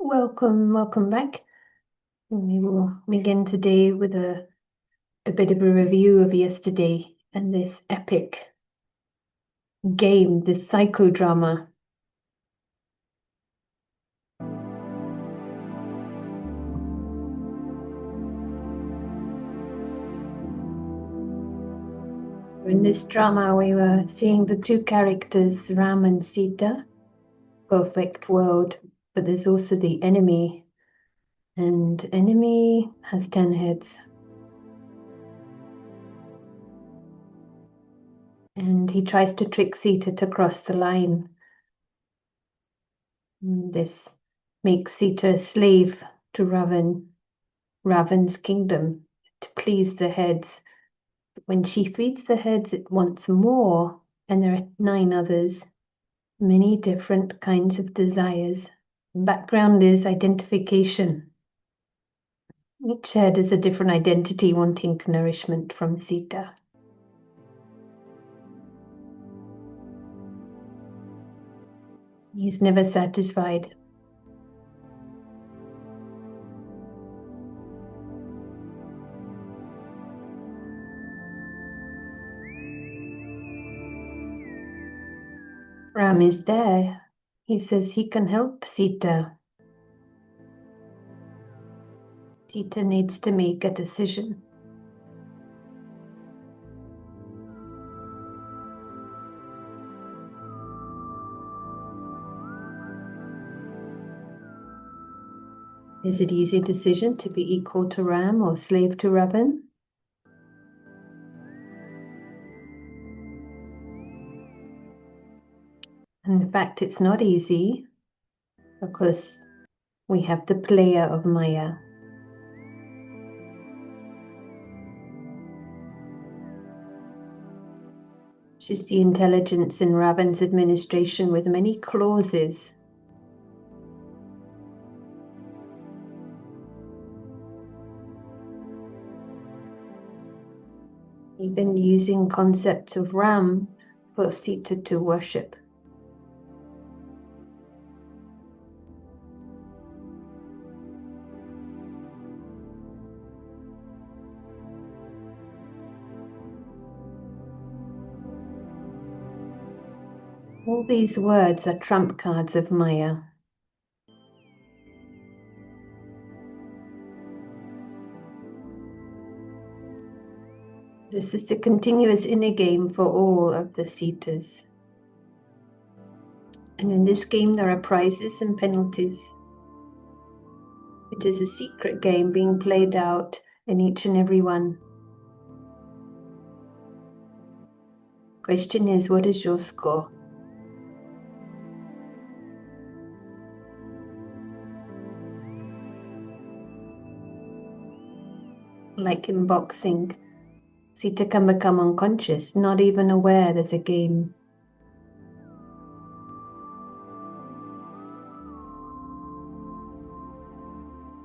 Welcome back. We will begin today with a bit of a review of yesterday and this epic game, this psychodrama. In this drama, we were seeing the two characters, Ram and Sita, perfect world, but there's also the enemy, and enemy has 10 heads. And he tries to trick Sita to cross the line. This makes Sita a slave to Ravan's kingdom, to please the heads. When she feeds the heads, it wants more, and there are 9 others, many different kinds of desires. The background is identification. Each head is a different identity wanting nourishment from Sita. He's never satisfied. Ram is there. He says he can help Sita. Sita needs to make a decision. Is it easy decision to be equal to Ram or slave to Ravan? And in fact, it's not easy because we have the player of Maya. She's the intelligence in Ravan's administration with many clauses. Even using concepts of Ram for Sita to worship. All these words are trump cards of Maya. This is the continuous inner game for all of the Sitas. And in this game there are prizes and penalties. It is a secret game being played out in each and every one. Question is, what is your score? Like in boxing, Sita can become unconscious, not even aware there's a game.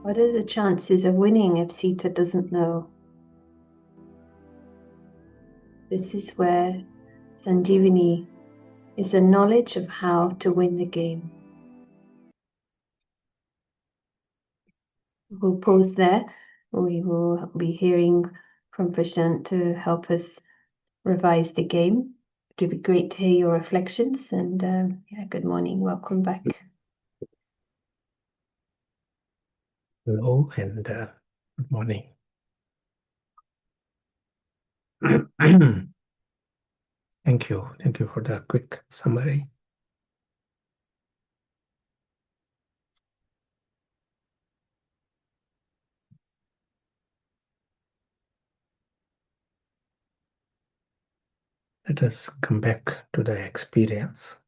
What are the chances of winning if Sita doesn't know? This is where Sanjeevani is the knowledge of how to win the game. We'll pause there. We will be hearing from Prashant to help us revise the game. It would be great to hear your reflections, and good morning, welcome back. Hello and good morning. Thank you for the quick summary. Let us come back to the experience.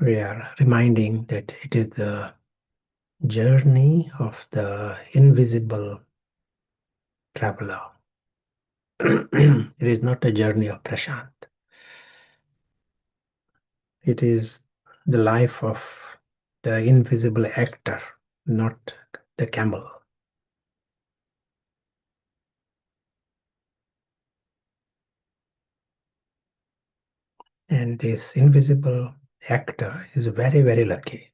We are reminding that it is the journey of the invisible traveler. It is not a journey of Prashant. It is the life of the invisible actor, not the camel. And this invisible actor is very, very lucky.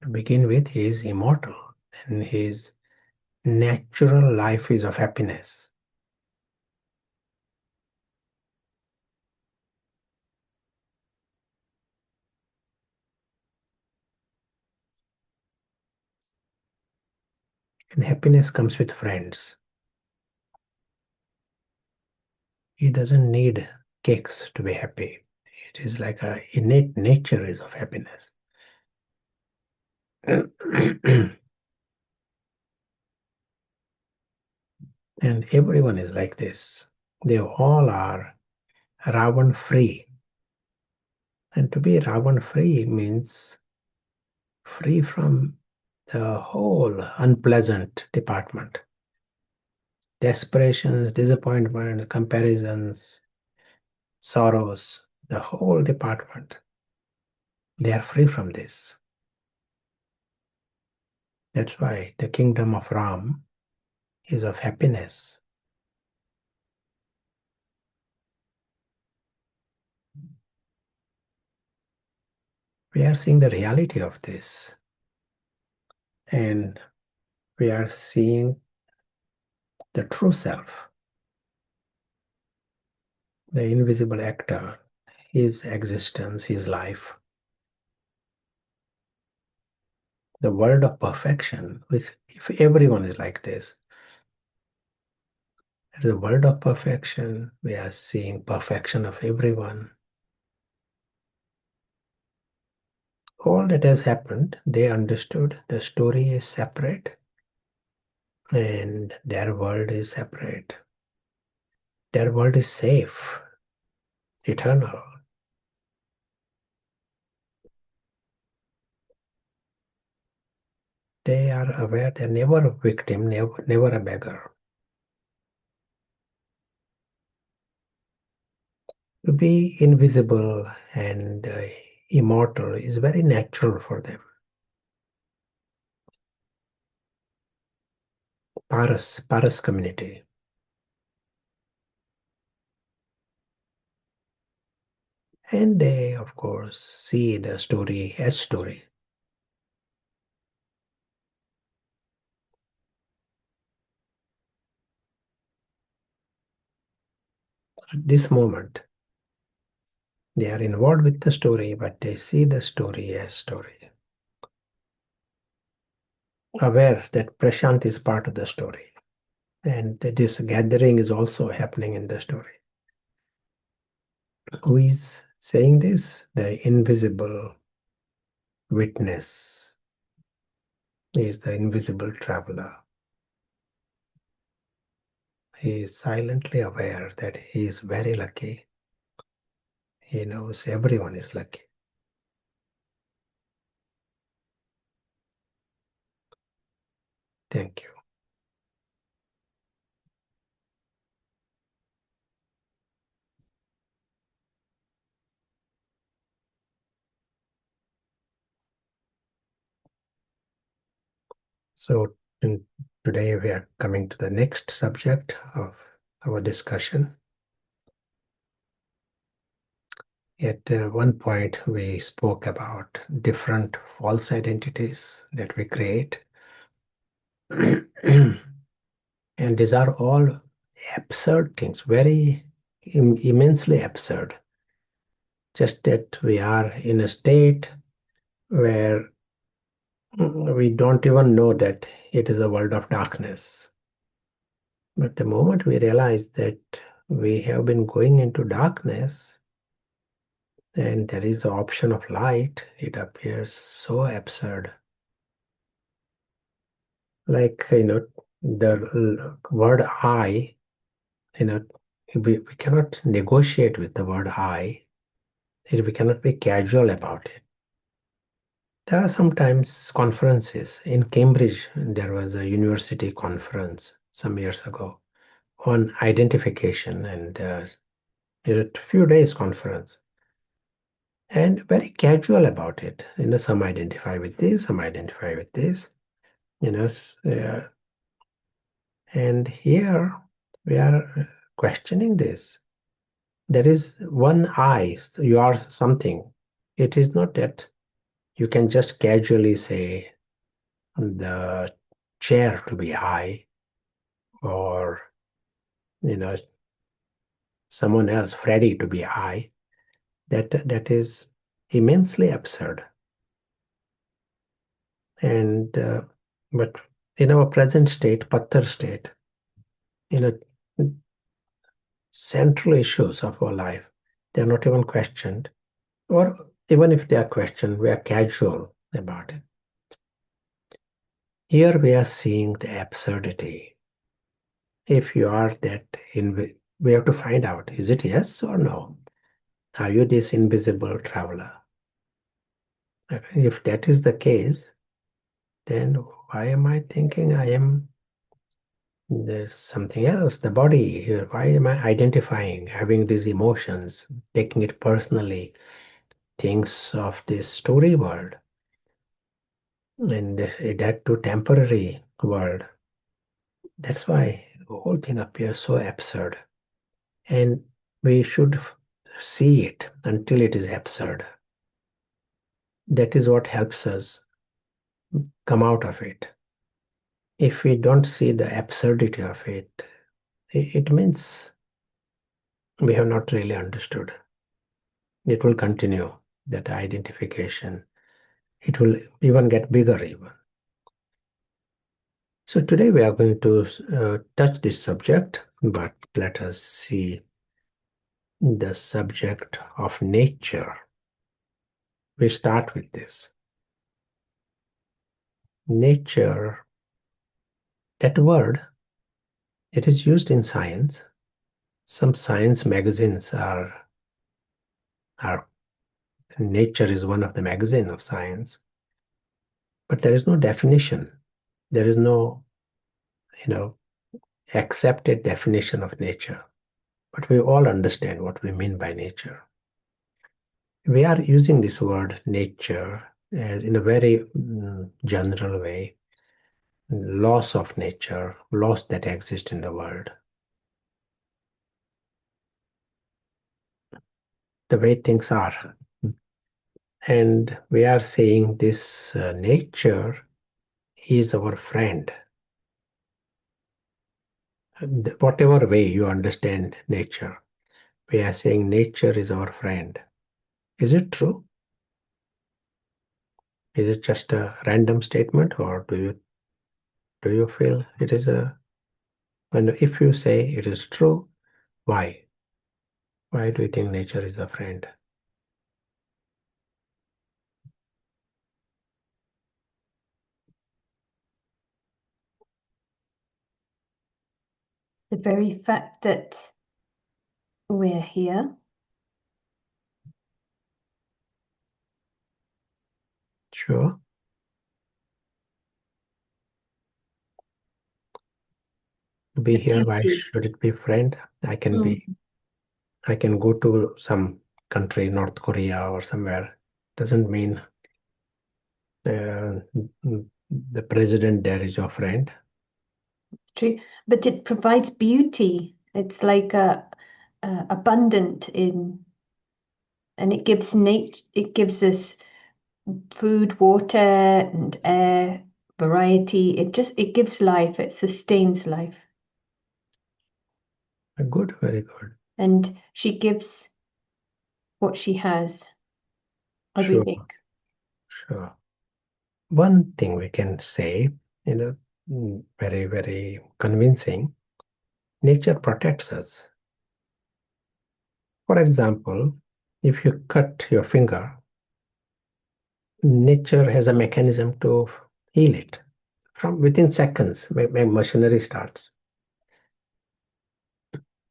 To begin with, he is immortal, and his natural life is of happiness. And happiness comes with friends. He doesn't need cakes to be happy. It is like a innate nature is of happiness. And everyone is like this. They all are Ravan free. And to be Ravan free means free from the whole unpleasant department. Desperations, disappointment, comparisons, sorrows, the whole department. They are free from this. That's why the kingdom of Ram is of happiness. We are seeing the reality of this. And we are seeing the true self, the invisible actor, his existence, his life. The world of perfection, which if everyone is like this, the world of perfection, we are seeing perfection of everyone. All that has happened, they understood the story is separate and their world is separate. Their world is safe, eternal. They are aware they're never a victim, never a beggar. To be invisible and immortal is very natural for them. Paras community. And they, of course, see the story as story. At this moment, they are involved with the story, but they see the story as story. Aware that Prashant is part of the story. And this gathering is also happening in the story. Who is saying this? The invisible witness is the invisible traveler. He is silently aware that he is very lucky. He knows everyone is lucky. Thank you. So today we are coming to the next subject of our discussion. At one point we spoke about different false identities that we create. And these are all absurd things, very immensely absurd. Just that we are in a state where we don't even know that it is a world of darkness. But the moment we realize that we have been going into darkness and there is the option of light, it appears so absurd. Like, the word I, we cannot negotiate with the word I. We cannot be casual about it. There are sometimes conferences. In Cambridge, there was a university conference some years ago on identification, and a few days conference. And very casual about it. Some identify with this, some identify with this. And here we are questioning this. There is one I, you are something. It is not that you can just casually say the chair to be I, or someone else, Freddy, to be I. That is immensely absurd. And but in our present state, Patthar state, central issues of our life, they are not even questioned, or even if they are questioned, we are casual about it. Here we are seeing the absurdity. If you are that, we have to find out, is it yes or no? Are you this invisible traveler? If that is the case, then why am I thinking I am there's something else, the body here? Why am I identifying, having these emotions, taking it personally, things of this story world, and that to temporary world? That's why the whole thing appears so absurd. And we should see it until it is absurd. That is what helps us come out of it. If we don't see the absurdity of it, it means we have not really understood. It will continue, that identification. It will even get bigger even. So today we are going to touch this subject, but let us see the subject of nature. We start with this. Nature, that word, it is used in science. Some science magazines are Nature is one of the magazine of science, but there is no definition. There is no, accepted definition of nature. But we all understand what we mean by nature. We are using this word nature in a very general way. Laws of nature, laws that exist in the world. The way things are. And we are saying this nature is our friend. Whatever way you understand nature, we are saying nature is our friend. Is it true? Is it just a random statement, or do you feel it is a? And if you say it is true, why? Why do you think nature is a friend? The very fact that we're here, Sure. To be the here, why beauty. should it be friend? I can go to some country, North Korea or somewhere. Doesn't mean the president there is your friend. True, but it provides beauty. It's like a abundant in, and it gives us food, water, and air, variety. It gives life. It sustains life. Good, very good. And she gives what she has, Sure, everything. sure. One thing we can say, very, very convincing, nature protects us. For example, if you cut your finger, nature has a mechanism to heal it. From within seconds, machinery starts.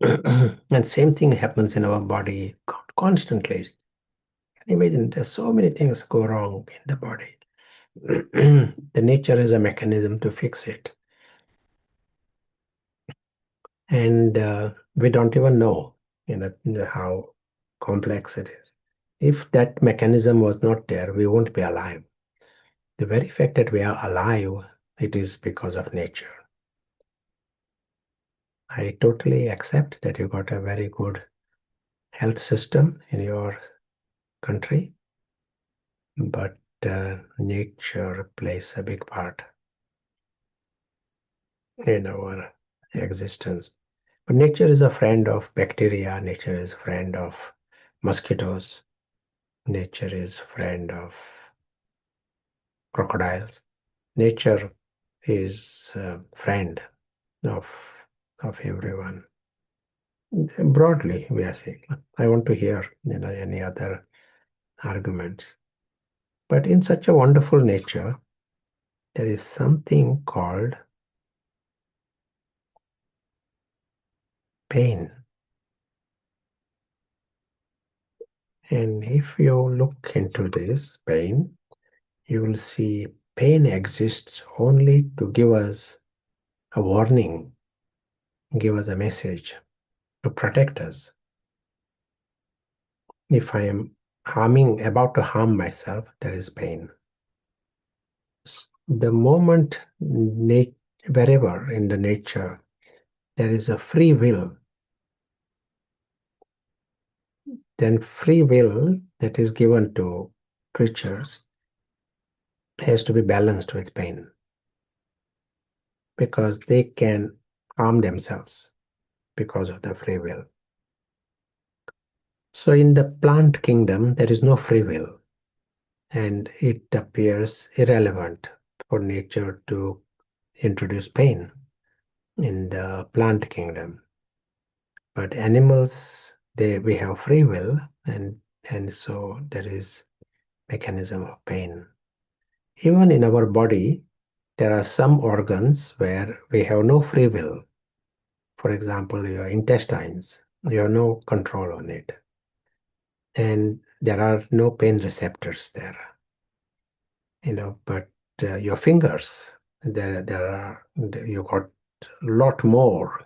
And same thing happens in our body constantly. Imagine there's so many things go wrong in the body. The nature is a mechanism to fix it. And we don't even know, how complex it is. If that mechanism was not there, we won't be alive. The very fact that we are alive, it is because of nature. I totally accept that you got a very good health system in your country, but nature plays a big part in our existence. But nature is a friend of bacteria, nature is a friend of mosquitoes, nature is a friend of crocodiles. Nature is a friend of everyone. Broadly, we are saying. I want to hear any other arguments. But in such a wonderful nature, there is something called pain. And if you look into this pain, you will see pain exists only to give us a warning, give us a message, to protect us. If I am about to harm myself, there is pain. The moment, wherever in the nature, there is a free will, then free will that is given to creatures has to be balanced with pain, because they can harm themselves because of the free will. So in the plant kingdom, there is no free will, and it appears irrelevant for nature to introduce pain in the plant kingdom. But animals, we have free will, and so there is mechanism of pain. Even in our body, there are some organs where we have no free will. For example, your intestines, you have no control on it. And there are no pain receptors there. But your fingers, you got a lot more,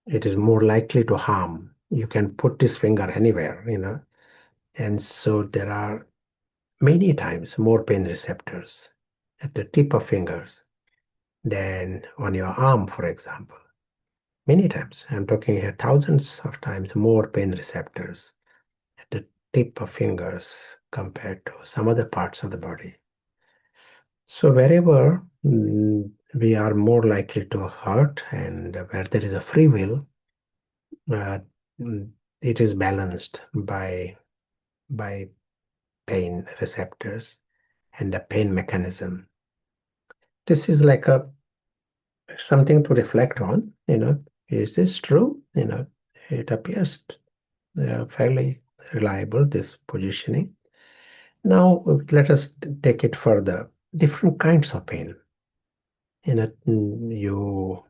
it is more likely to harm. You can put this finger anywhere, and so there are many times more pain receptors at the tip of fingers than on your arm, for example. Many times, I'm talking here thousands of times more pain receptors at the tip of fingers compared to some other parts of the body. So wherever we are more likely to hurt, and where there is a free will, it is balanced by pain receptors and a pain mechanism. This is like something to reflect on. Is this true? It appears fairly reliable, this positioning. Now let us take it further. Different kinds of pain. You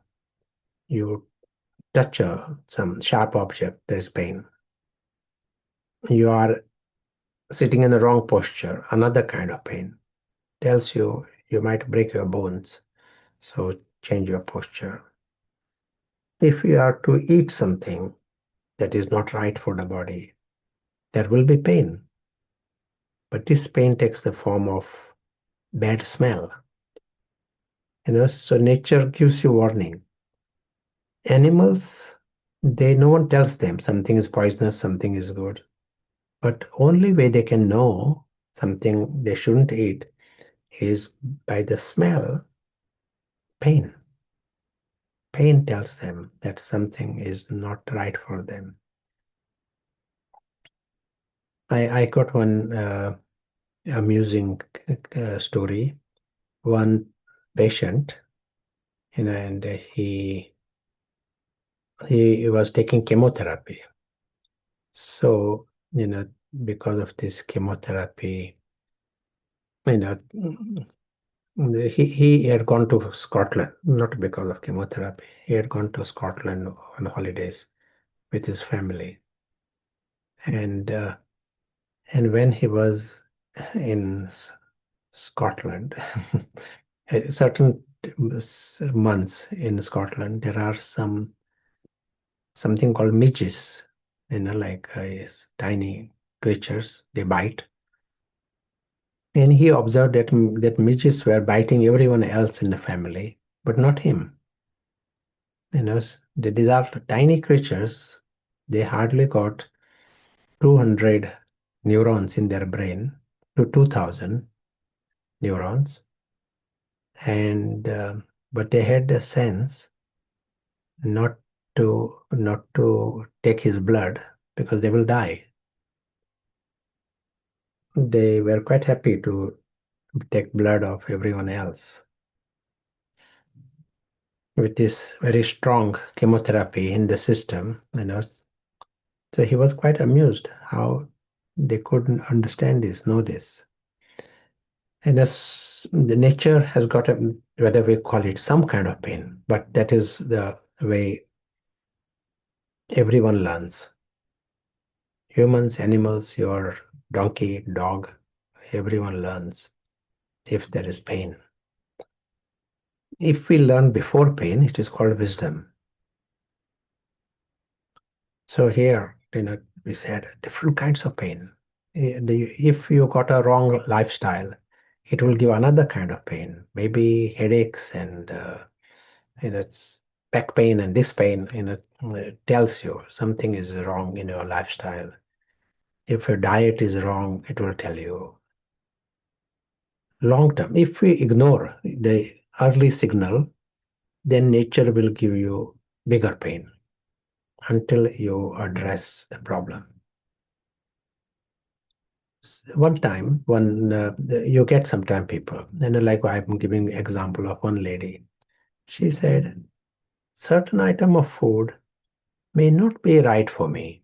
touch some sharp object, there is pain. You are sitting in the wrong posture, another kind of pain. Tells you might break your bones, so change your posture. If you are to eat something that is not right for the body, there will be pain. But this pain takes the form of bad smell. So nature gives you warning. Animals, no one tells them something is poisonous, something is good. But only way they can know something they shouldn't eat is by the smell. Pain. Pain tells them that something is not right for them. I got one amusing story. One patient, and he was taking chemotherapy. So, because of this chemotherapy, he had gone to Scotland, not because of chemotherapy. He had gone to Scotland on holidays with his family. And when he was in Scotland, certain months in Scotland, there are something called midges, like tiny creatures, they bite. And he observed that midges were biting everyone else in the family, but not him. These are tiny creatures. They hardly got 200 neurons in their brain to 2000 neurons, and but they had a sense not to take his blood because they will die. They were quite happy to take blood of everyone else. With this very strong chemotherapy in the system, so he was quite amused how they couldn't understand this, know this. And as the nature has got whether we call it some kind of pain, but that is the way everyone learns. Humans, animals, your donkey, dog, everyone learns if there is pain. If we learn before pain, it is called wisdom. So here, we said different kinds of pain. If you got a wrong lifestyle, it will give another kind of pain, maybe headaches and it's back pain and this pain. It tells you something is wrong in your lifestyle. If your diet is wrong, it will tell you. Long term, if we ignore the early signal, then nature will give you bigger pain until you address the problem. One time, you get sometime people, and like I'm giving example of one lady. She said, certain item of food may not be right for me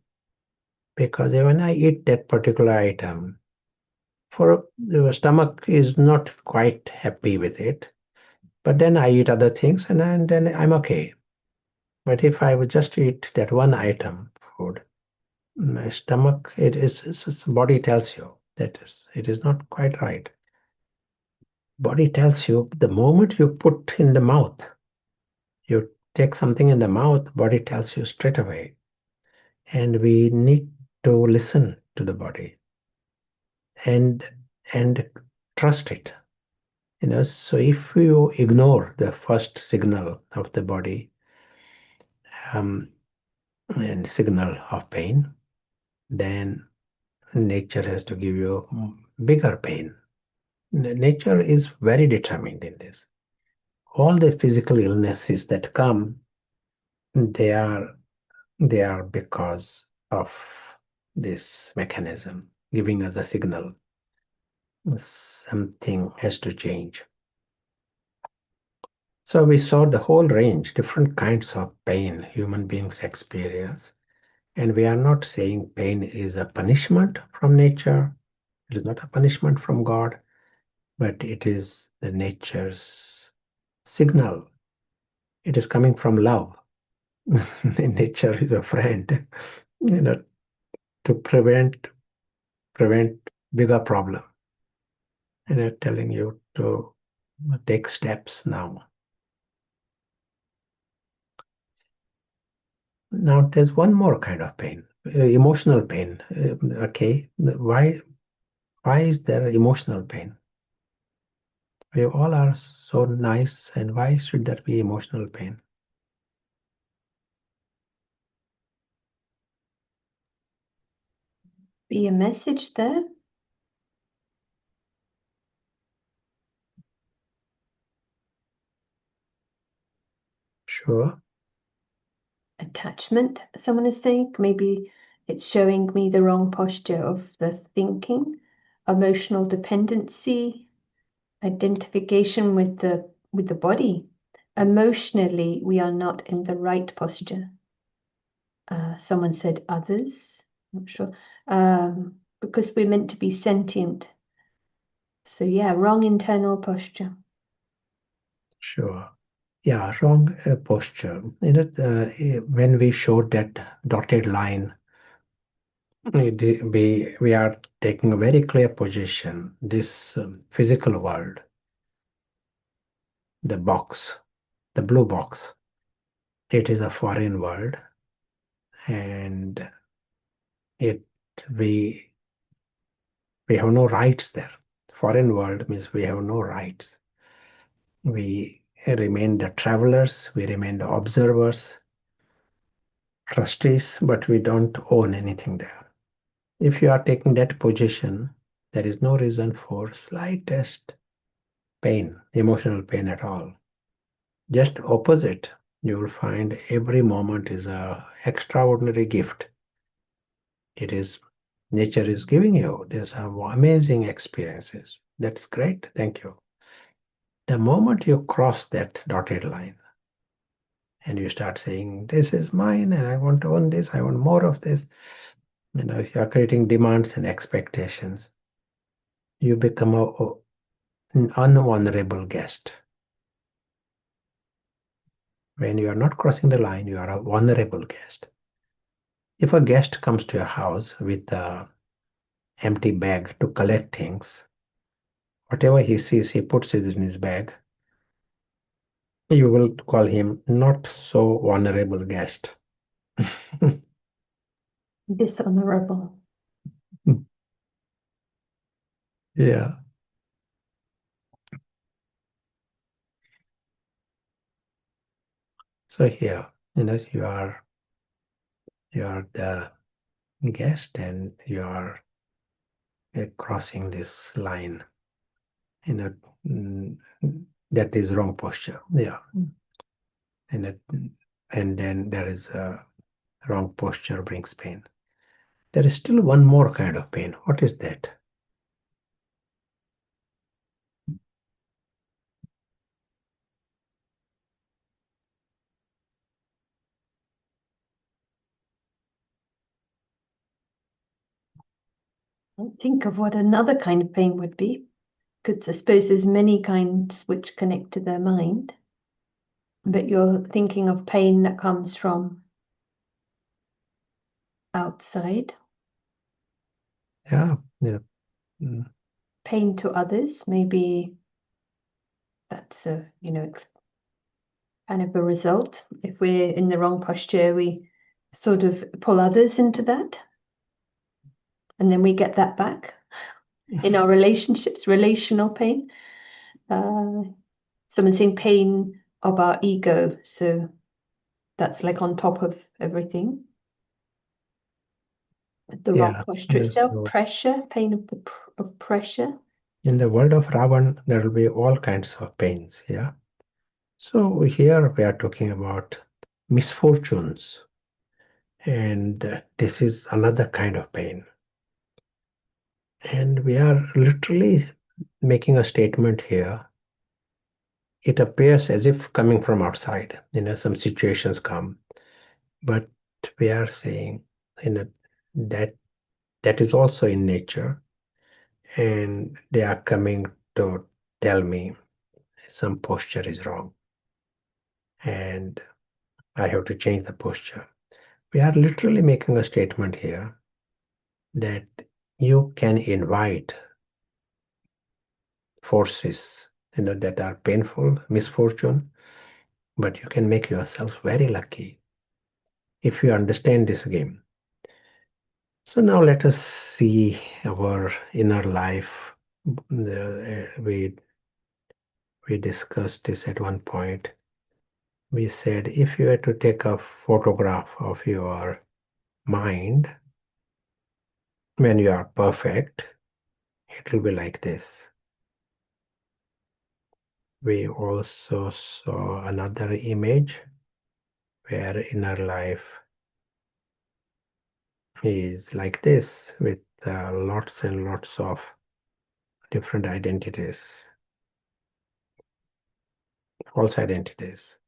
because when I eat that particular item, for the stomach is not quite happy with it. But then I eat other things and then I'm okay. But if I would just eat that one item food, my stomach, it's body tells you that it is not quite right. Body tells you the moment you put in the mouth, you take something in the mouth, body tells you straight away. And we need to listen to the body and trust it. So if you ignore the first signal of the body and signal of pain, then nature has to give you bigger pain. Nature is very determined in this. All the physical illnesses that come, they are because of this mechanism giving us a signal. Something has to change. So we saw the whole range, different kinds of pain human beings experience. And we are not saying pain is a punishment from nature. It is not a punishment from God, but it is the nature's signal. It is coming from love. Nature is a friend, to prevent bigger problem. And they're telling you to take steps now. Now there's one more kind of pain, emotional pain. Okay, why is there emotional pain? We all are so nice, and why should there be emotional pain? Be a message there. Sure. Attachment, someone is saying. Maybe it's showing me the wrong posture of the thinking. Emotional dependency, identification with the body. Emotionally, we are not in the right posture. Someone said others, not sure, because we're meant to be sentient. So yeah, wrong internal posture. Sure. Yeah, wrong posture. When we showed that dotted line, we are taking a very clear position. This physical world, the box, the blue box, it is a foreign world, and it we have no rights there. Foreign world means we have no rights. We remain the travelers, we remain the observers, trustees, but we don't own anything there. If you are taking that position, there is no reason for slightest pain, emotional pain at all. Just opposite, you will find every moment is a extraordinary gift. It is nature is giving you. There's amazing experiences. That's great. Thank you. The moment you cross that dotted line and you start saying, this is mine and I want to own this, I want more of this, if you are creating demands and expectations, you become an unvulnerable guest. When you are not crossing the line, you are a vulnerable guest. If a guest comes to your house with an empty bag to collect things, whatever he sees, he puts it in his bag. You will call him not so vulnerable guest. Dishonorable. Yeah. So here, you are the guest and you are crossing this line. That is wrong posture. Yeah. And then there is a wrong posture brings pain. There is still one more kind of pain. What is that? Think of what another kind of pain would be, because I suppose there's many kinds which connect to their mind, but you're thinking of pain that comes from outside. Yeah. Pain to others, maybe that's a kind of a result. If we're in the wrong posture, we sort of pull others into that, and then we get that back in our relationships, relational pain. Someone saying pain of our ego, so that's like on top of everything. The wrong posture itself, so pressure, pain of pressure. In the world of Ravan, there will be all kinds of pains. Yeah. So here we are talking about misfortunes, and this is another kind of pain. And we are literally making a statement here. It appears as if coming from outside. Some situations come, but we are saying that is also in nature, and they are coming to tell me some posture is wrong and I have to change the posture. We are literally making a statement here that you can invite forces that are painful, misfortune, but you can make yourself very lucky if you understand this game. So now let us see our inner life. We discussed this at one point. We said if you were to take a photograph of your mind when you are perfect, it will be like this. We also saw another image where inner life is like this with lots and lots of different identities, false identities.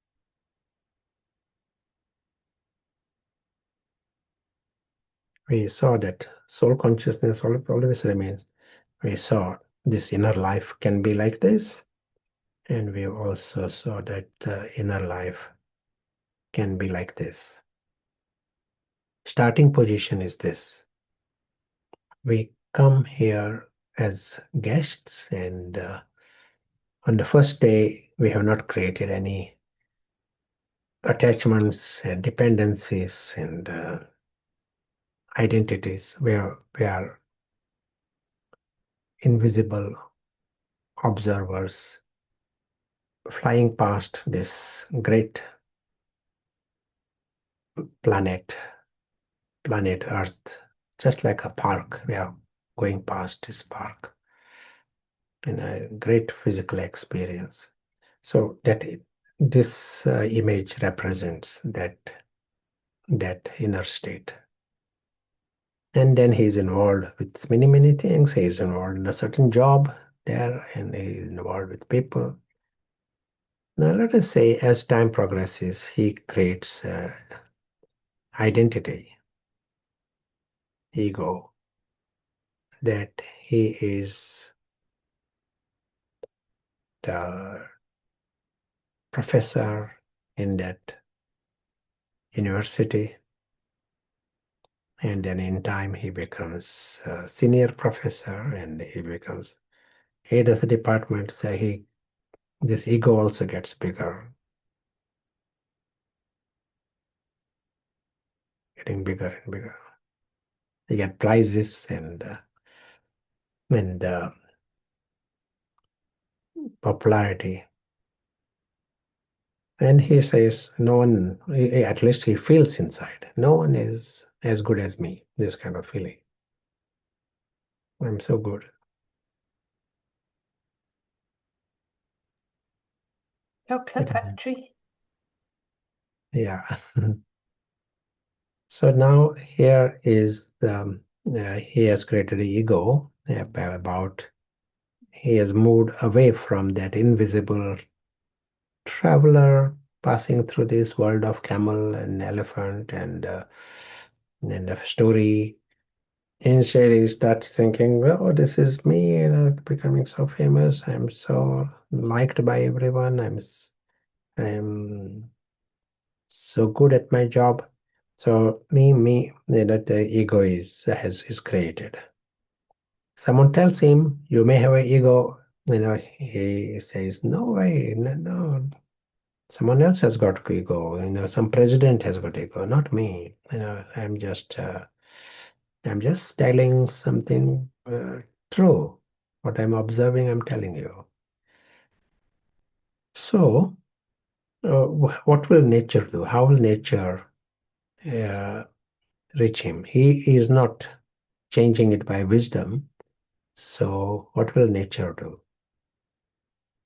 We saw that soul consciousness always remains. We saw this inner life can be like this, and we also saw that inner life can be like this. Starting position is this. We come here as guests, and on the first day, we have not created any attachments and dependencies and identities. We are invisible observers flying past this great planet Earth, just like a park. We are going past this park in a great physical experience. So this image represents that inner state. And then he's involved with many things. He's involved in a certain job there, and he's involved with people. Now let us say as time progresses, he creates identity, ego, that he is the professor in that university, and then in time he becomes a senior professor and he becomes head of the department. So this ego also gets bigger, getting bigger and bigger. He get prizes and popularity. And he says, no one, at least he feels inside, no one is as good as me, this kind of feeling. I'm so good. Chocolate factory. Yeah. So now here is he has created an ego about, he has moved away from that invisible traveler passing through this world of camel and elephant and the story. Instead, he starts thinking, well, this is me, becoming so famous. I'm so liked by everyone. I'm so good at my job. So the ego is created. Someone tells him, you may have an ego. He says, no way, no. Someone else has got ego. Some president has got ego, not me. I'm just telling something true. What I'm observing, I'm telling you. So, what will nature do? How will nature reach him? He is not changing it by wisdom. So, what will nature do?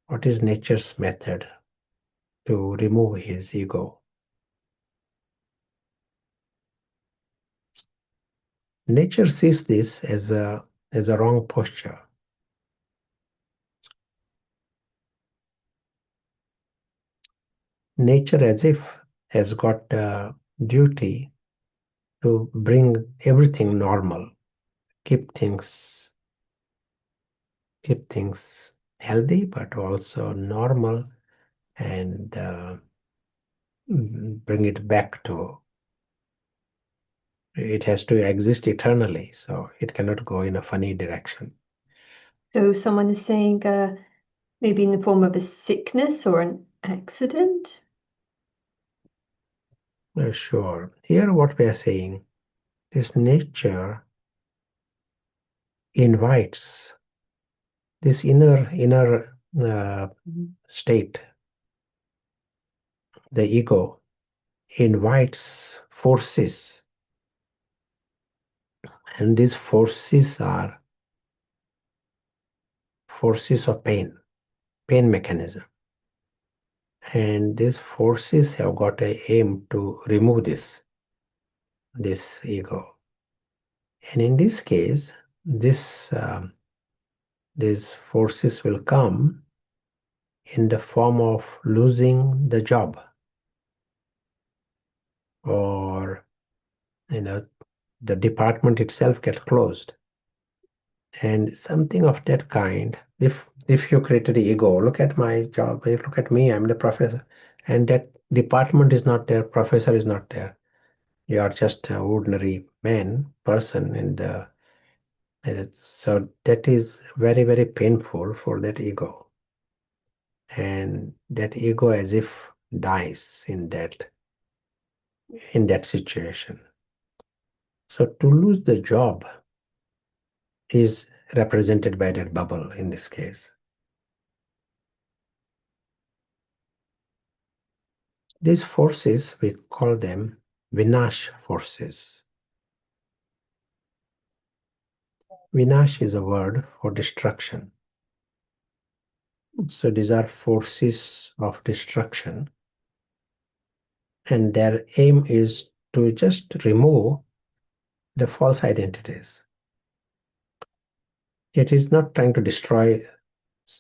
What is nature's method to remove his ego? Nature sees this as a wrong posture. Nature, as if, has got a duty to bring everything normal, keep things healthy, but also normal, and bring it back to. It has to exist eternally, so it cannot go in a funny direction. So someone is saying maybe in the form of a sickness or an accident? Sure. Here what we are saying is nature invites this inner state, the ego invites forces, and these forces are forces of pain mechanism, and these forces have got a aim to remove this ego. And in this case, these forces will come in the form of losing the job, or the department itself get closed, and something of that kind. If you created the ego, look at my job, look at me, I'm the professor, and that department is not there, professor is not there, you are just an ordinary person, and so that is very, very painful for that ego, and that ego as if dies in that situation. So to lose the job is represented by that bubble in this case. These forces, we call them Vinash forces. Vinash is a word for destruction. So these are forces of destruction, and their aim is to just remove the false identities. It is not trying to destroy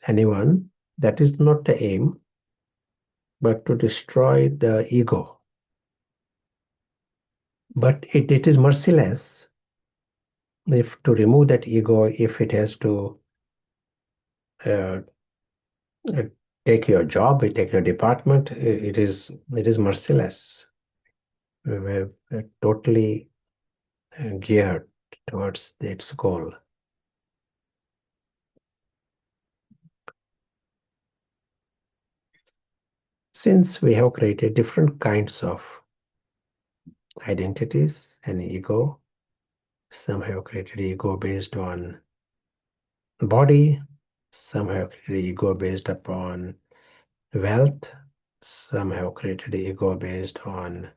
anyone. That is not the aim, but to destroy the ego. But it is merciless if to remove that ego, if it has to uh, take your job, take your department, it is merciless. We're totally geared towards its goal. Since we have created different kinds of identities and ego, some have created ego based on body, some have created ego based upon wealth, some have created ego based on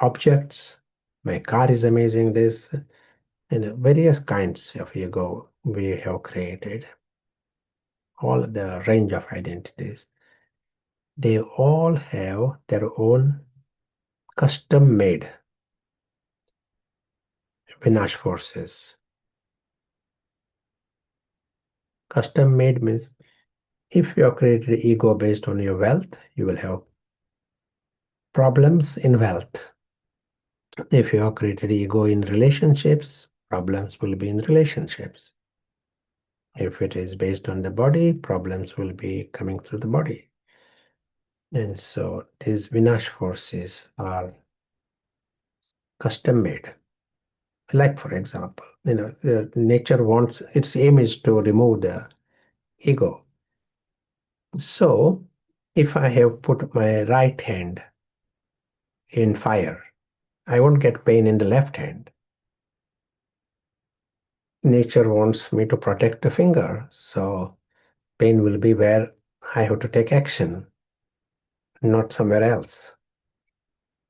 objects. My car is amazing, this, and various kinds of ego we have created, all the range of identities. They all have their own custom-made Vinash forces. Custom-made means if you have created ego based on your wealth, you will have problems in wealth. If you have created ego in relationships, problems will be in relationships. If it is based on the body, problems will be coming through the body. And so these Vinash forces are custom made. Like, for example, nature wants, its aim is to remove the ego. So if I have put my right hand in fire, I won't get pain in the left hand. Nature wants me to protect the finger, so pain will be where I have to take action, not somewhere else.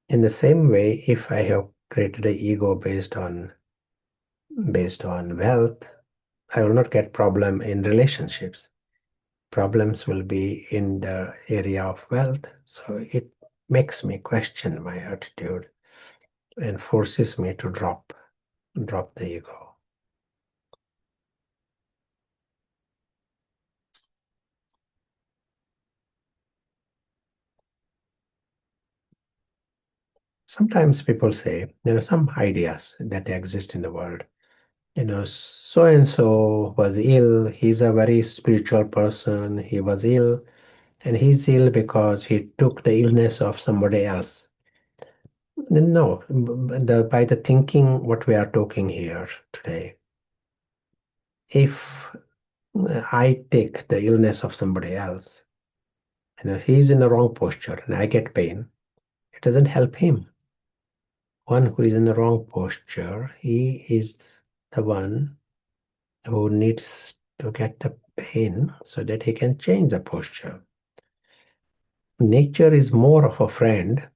In the same way, if I have created an ego based on wealth, I will not get problem in relationships. Problems will be in the area of wealth. So it makes me question my attitude and forces me to drop the ego. Sometimes people say there are some ideas that exist in the world. So and so was ill. He's a very spiritual person. He was ill, and he's ill because he took the illness of somebody else. No, by the thinking what we are talking here today, if I take the illness of somebody else, he's in the wrong posture and I get pain, it doesn't help him. One who is in the wrong posture, he is the one who needs to get the pain so that he can change the posture. Nature is more of a friend.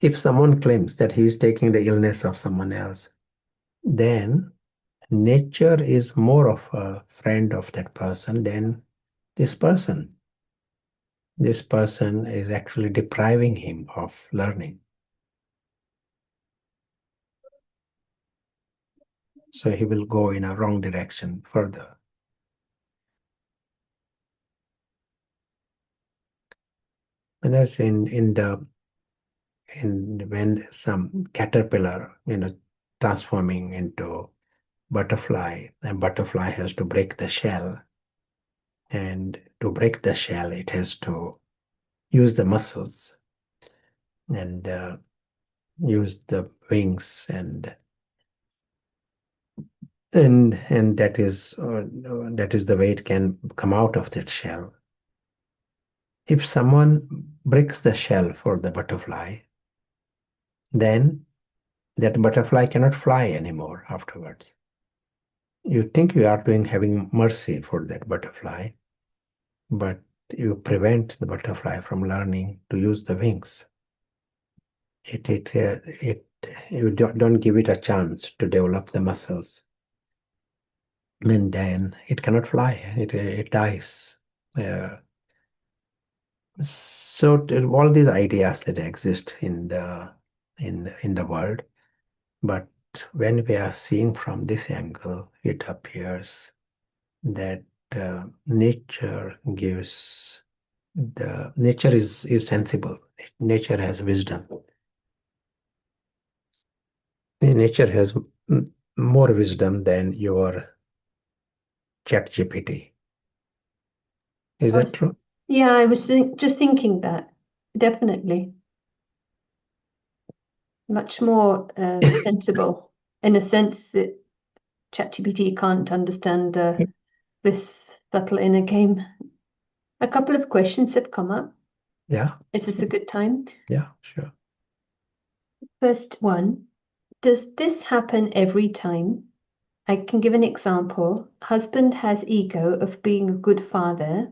If someone claims that he is taking the illness of someone else, then nature is more of a friend of that person than this person. This person is actually depriving him of learning. So he will go in a wrong direction further. And as when some caterpillar, transforming into butterfly, and butterfly has to break the shell. And to break the shell, it has to use the muscles and use the wings, and that is the way it can come out of that shell. If someone breaks the shell for the butterfly, then that butterfly cannot fly anymore afterwards. You think you are having mercy for that butterfly, but you prevent the butterfly from learning to use the wings. You don't give it a chance to develop the muscles, and then it cannot fly. It dies. So all these ideas that exist in the world, but when we are seeing from this angle, it appears that nature is sensible. Nature has wisdom. Nature has more wisdom than your ChatGPT. Is that true? Yeah, I was just thinking that. Definitely. Much more sensible in a sense that ChatGPT can't understand this subtle inner game. A couple of questions have come up. Yeah. Is this a good time? Yeah, sure. First one, does this happen every time? I can give an example. Husband has ego of being a good father.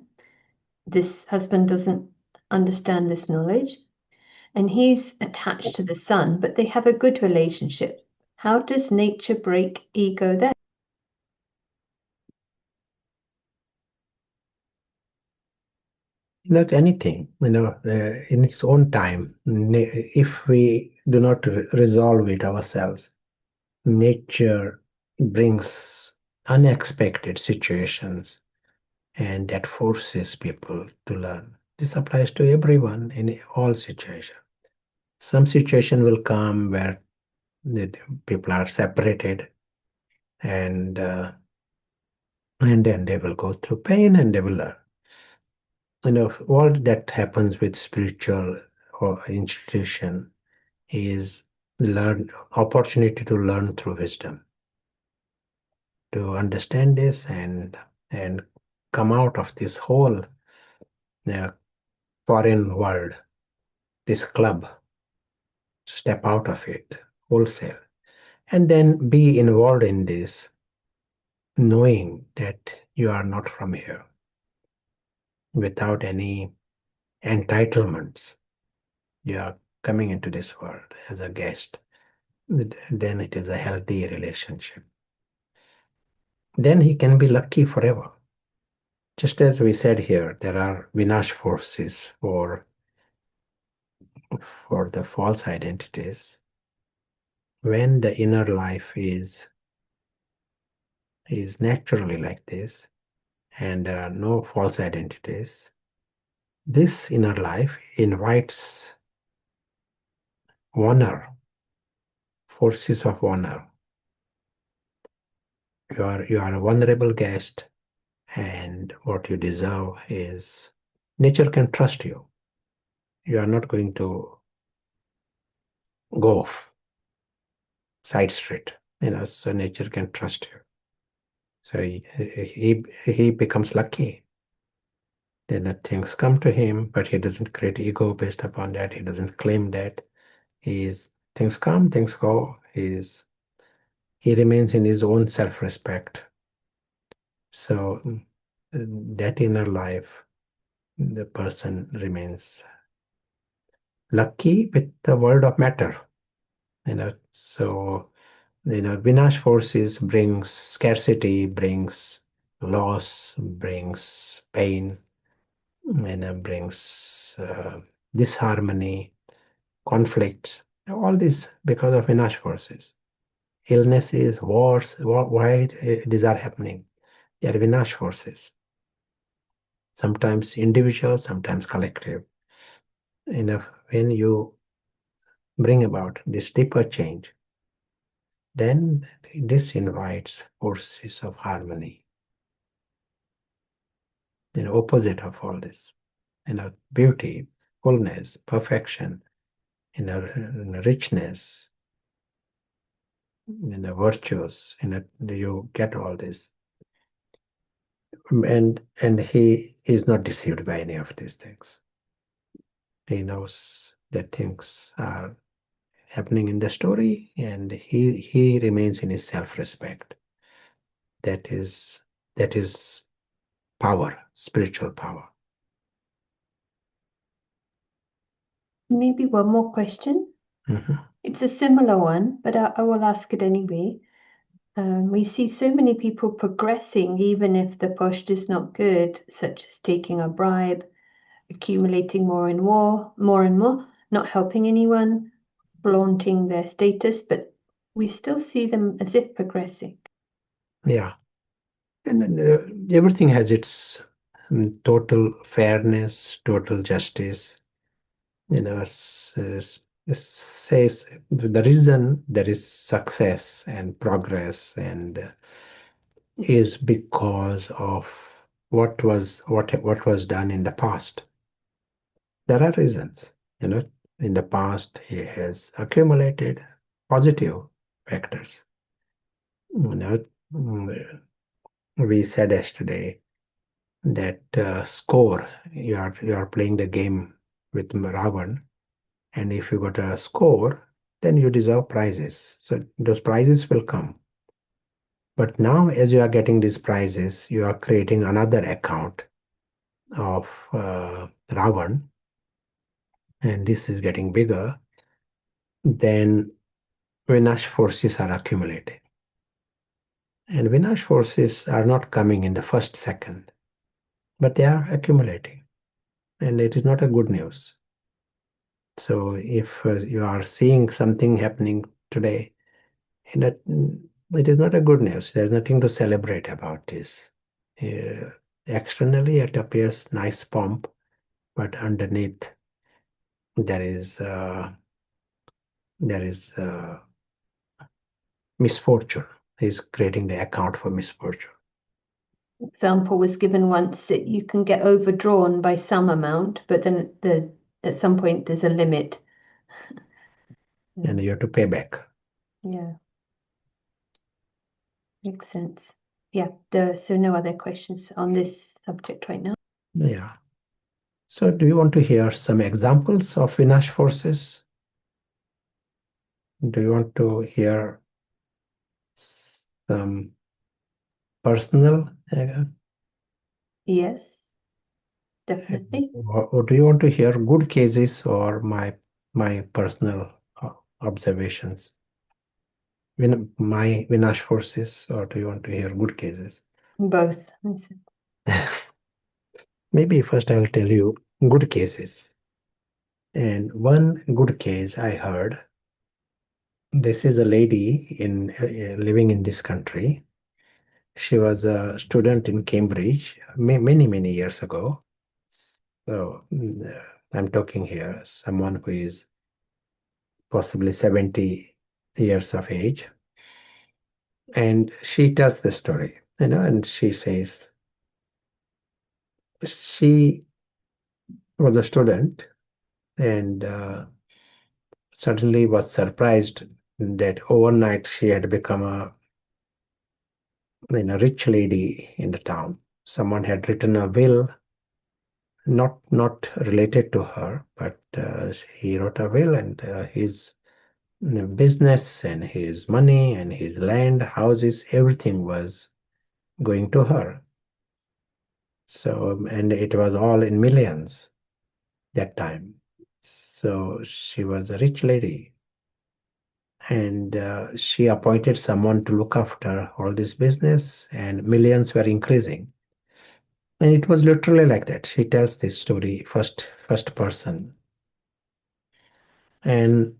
This husband doesn't understand this knowledge, and he's attached to the son, but they have a good relationship. How does nature break ego there? Not anything, in its own time. If we do not resolve it ourselves, nature brings unexpected situations, and that forces people to learn. This applies to everyone in all situations. Some situation will come where the people are separated, and then they will go through pain and they will learn. All that happens with spiritual or institution is opportunity to learn through wisdom, to understand this and come out of this whole foreign world, this club, step out of it wholesale, and then be involved in this, knowing that you are not from here, without any entitlements. You are coming into this world as a guest. Then it is a healthy relationship. Then he can be lucky forever. Just as we said here, there are Vinash forces for the false identities. When the inner life is naturally like this, and there are no false identities, this inner life invites honor, forces of honor. You are a vulnerable guest, and what you deserve is nature can trust you. You are not going to go off side street, so nature can trust you. So he becomes lucky. Then things come to him, but he doesn't create ego based upon that. He doesn't claim that. Things come, things go. He remains in his own self-respect. So that inner life, the person remains lucky with the world of matter. So Vinash forces brings scarcity, brings loss, brings pain, brings disharmony, conflicts. All this because of Vinash forces. Illnesses, wars, why these are happening? They are Vinash forces. Sometimes individual, sometimes collective. When you bring about this deeper change, then this invites forces of harmony. Opposite of all this, beauty, fullness, perfection, richness, virtues, you get all this. And he is not deceived by any of these things. He knows that things are happening in the story, and he remains in his self-respect. That is power, spiritual power. Maybe one more question. Mhm. It's a similar one, but I will ask it anyway. We see so many people progressing even if the posture is not good, such as taking a bribe, accumulating more and more, not helping anyone, flaunting their status, but we still see them as if progressing. Yeah. And then, everything has its total fairness, total justice. Says the reason there is success and progress and is because of what was done in the past. There are reasons, in the past he has accumulated positive factors. You know, mm, we said yesterday that score, you are playing the game with Ravan, and if you got a score, then you deserve prizes. So those prizes will come. But now, as you are getting these prizes, you are creating another account of Ravan, and this is getting bigger. Then Vinash forces are accumulating. And Vinash forces are not coming in the first second, but they are accumulating. And it is not a good news. So if you are seeing something happening today, it is not a good news. There's nothing to celebrate about this. Uh, Externally, it appears nice pomp, but underneath there is misfortune. Is creating the account for misfortune. Example was given once that you can get overdrawn by some amount, but then at some point there's a limit. And you have to pay back. Yeah. Makes sense. Yeah, so no other questions on this subject right now. Yeah. So do you want to hear some examples of Vinash forces? Do you want to hear some personal, Yes, definitely. or do you want to hear good cases or my personal observations? My Vinash forces, or do you want to hear good cases? Both. Maybe first I'll tell you good cases. And one good case I heard. This is a lady in living in this country. She was a student in Cambridge many years ago. So I'm talking here someone who is possibly 70 years of age. And she tells the story, and she says she was a student and suddenly was surprised that overnight she had become a rich lady in the town. Someone had written a will, not related to her, but he wrote a will, and his business and his money and his land, houses, everything was going to her. So, and it was all in millions that time. So she was a rich lady, and she appointed someone to look after all this business, and millions were increasing. And it was literally like that. She tells this story first person, and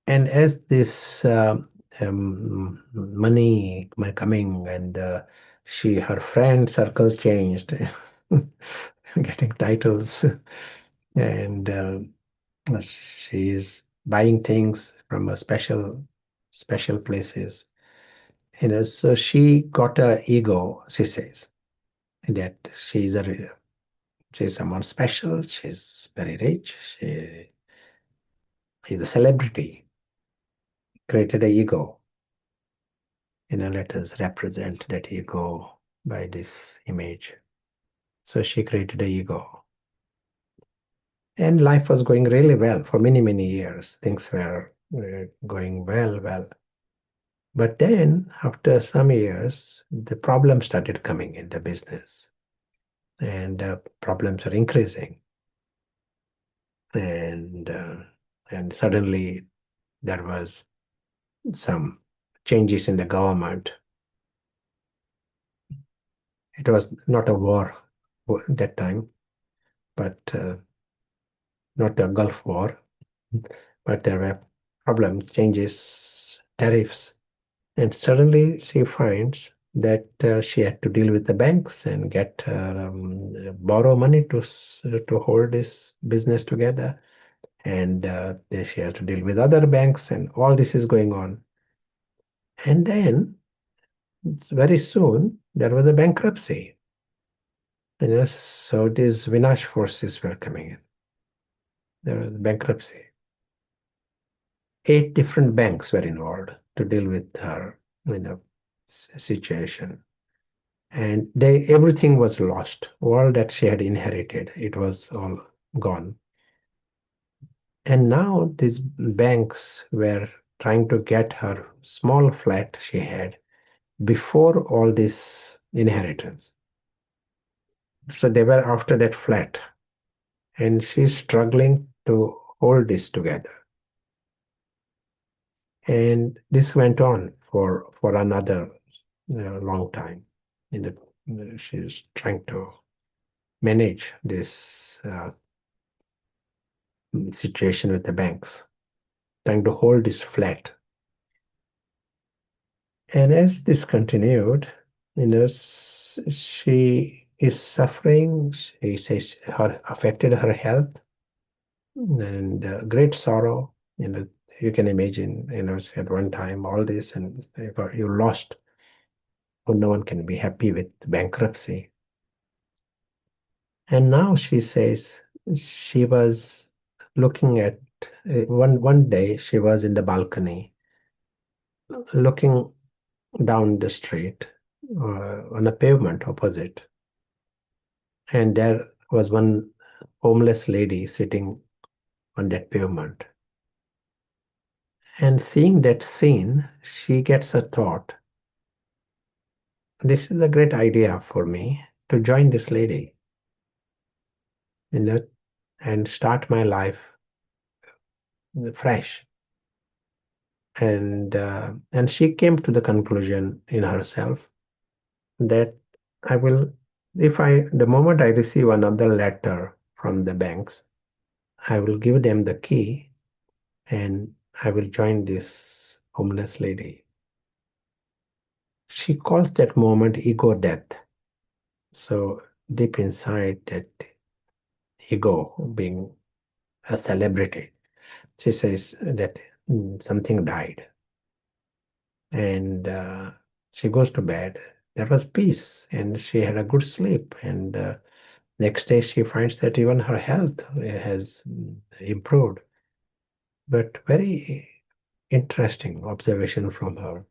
as this money coming, and her friend circle changed, getting titles, and she's buying things from a special places. So she got a ego. She says that she's someone special. She's very rich. She is a celebrity. Created a ego. Let us represent that ego by this image. So she created a ego. And life was going really well for many years. Things were going well. But then, after some years, the problems started coming in the business, and problems are increasing. and suddenly there was some changes in the government. It was not a war at that time, but not a Gulf War, but there were problems, changes, tariffs, and suddenly she finds that she had to deal with the banks and get borrow money to hold this business together, and she has to deal with other banks, and all this is going on. And then very soon there was a bankruptcy. So these Vinash forces were coming in. There was bankruptcy. 8 different banks were involved to deal with her, situation, and everything was lost. All that she had inherited, it was all gone. And now these banks were trying to get her small flat she had before all this inheritance. So they were after that flat, and she's struggling to hold this together. And this went on for another long time. She's trying to manage this situation with the banks, trying to hold this flat. And as this continued, she is suffering. She says her affected her health, and great sorrow. You can imagine. At one time all this, and you lost. No one can be happy with bankruptcy. And now she says she was looking at one day she was in the balcony looking down the street on a pavement opposite, and there was one homeless lady sitting on that pavement. And seeing that scene, she gets a thought. This is a great idea for me to join this lady, and start my life fresh. And she came to the conclusion in herself that the moment I receive another letter from the banks, I will give them the key and I will join this homeless lady. She calls that moment ego death. So deep inside that ego, being a celebrity, she says that something died. And she goes to bed. There was peace, and she had a good sleep. And next day, she finds that even her health has improved. But very interesting observation from her.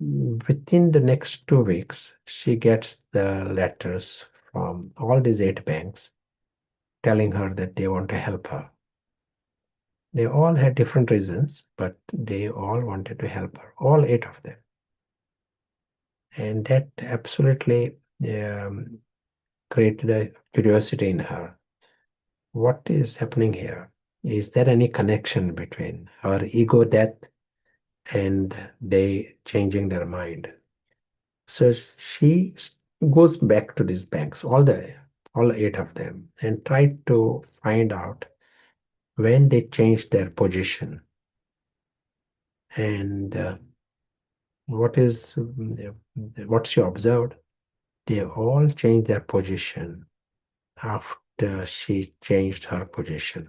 Within the next 2 weeks, she gets the letters from all these 8 banks telling her that they want to help her. They all had different reasons, but they all wanted to help her, all 8 of them. And that absolutely created a curiosity in her. What is happening here? Is there any connection between her ego death and they changing their mind? So she goes back to these banks, all 8 of them, and tried to find out when they changed their position. And what she observed, they all changed their position after she changed her position.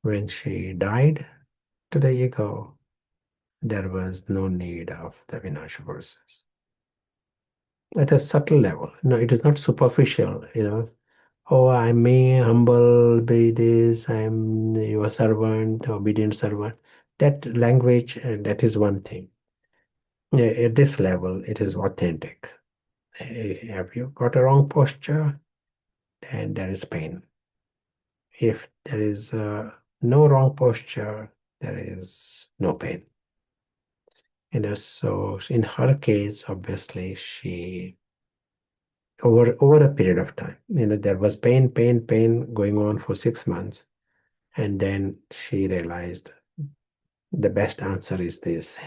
When she died to the ego, there was no need of the Vinasha forces. At a subtle level, it is not superficial, oh, I'm me, humble, be this, I'm your servant, obedient servant. That language, that is one thing. At this level, it is authentic. Have you got a wrong posture, then there is pain. If there is no wrong posture, there is no pain. So in her case, obviously, she over a period of time. There was pain going on for 6 months, and then she realized the best answer is this: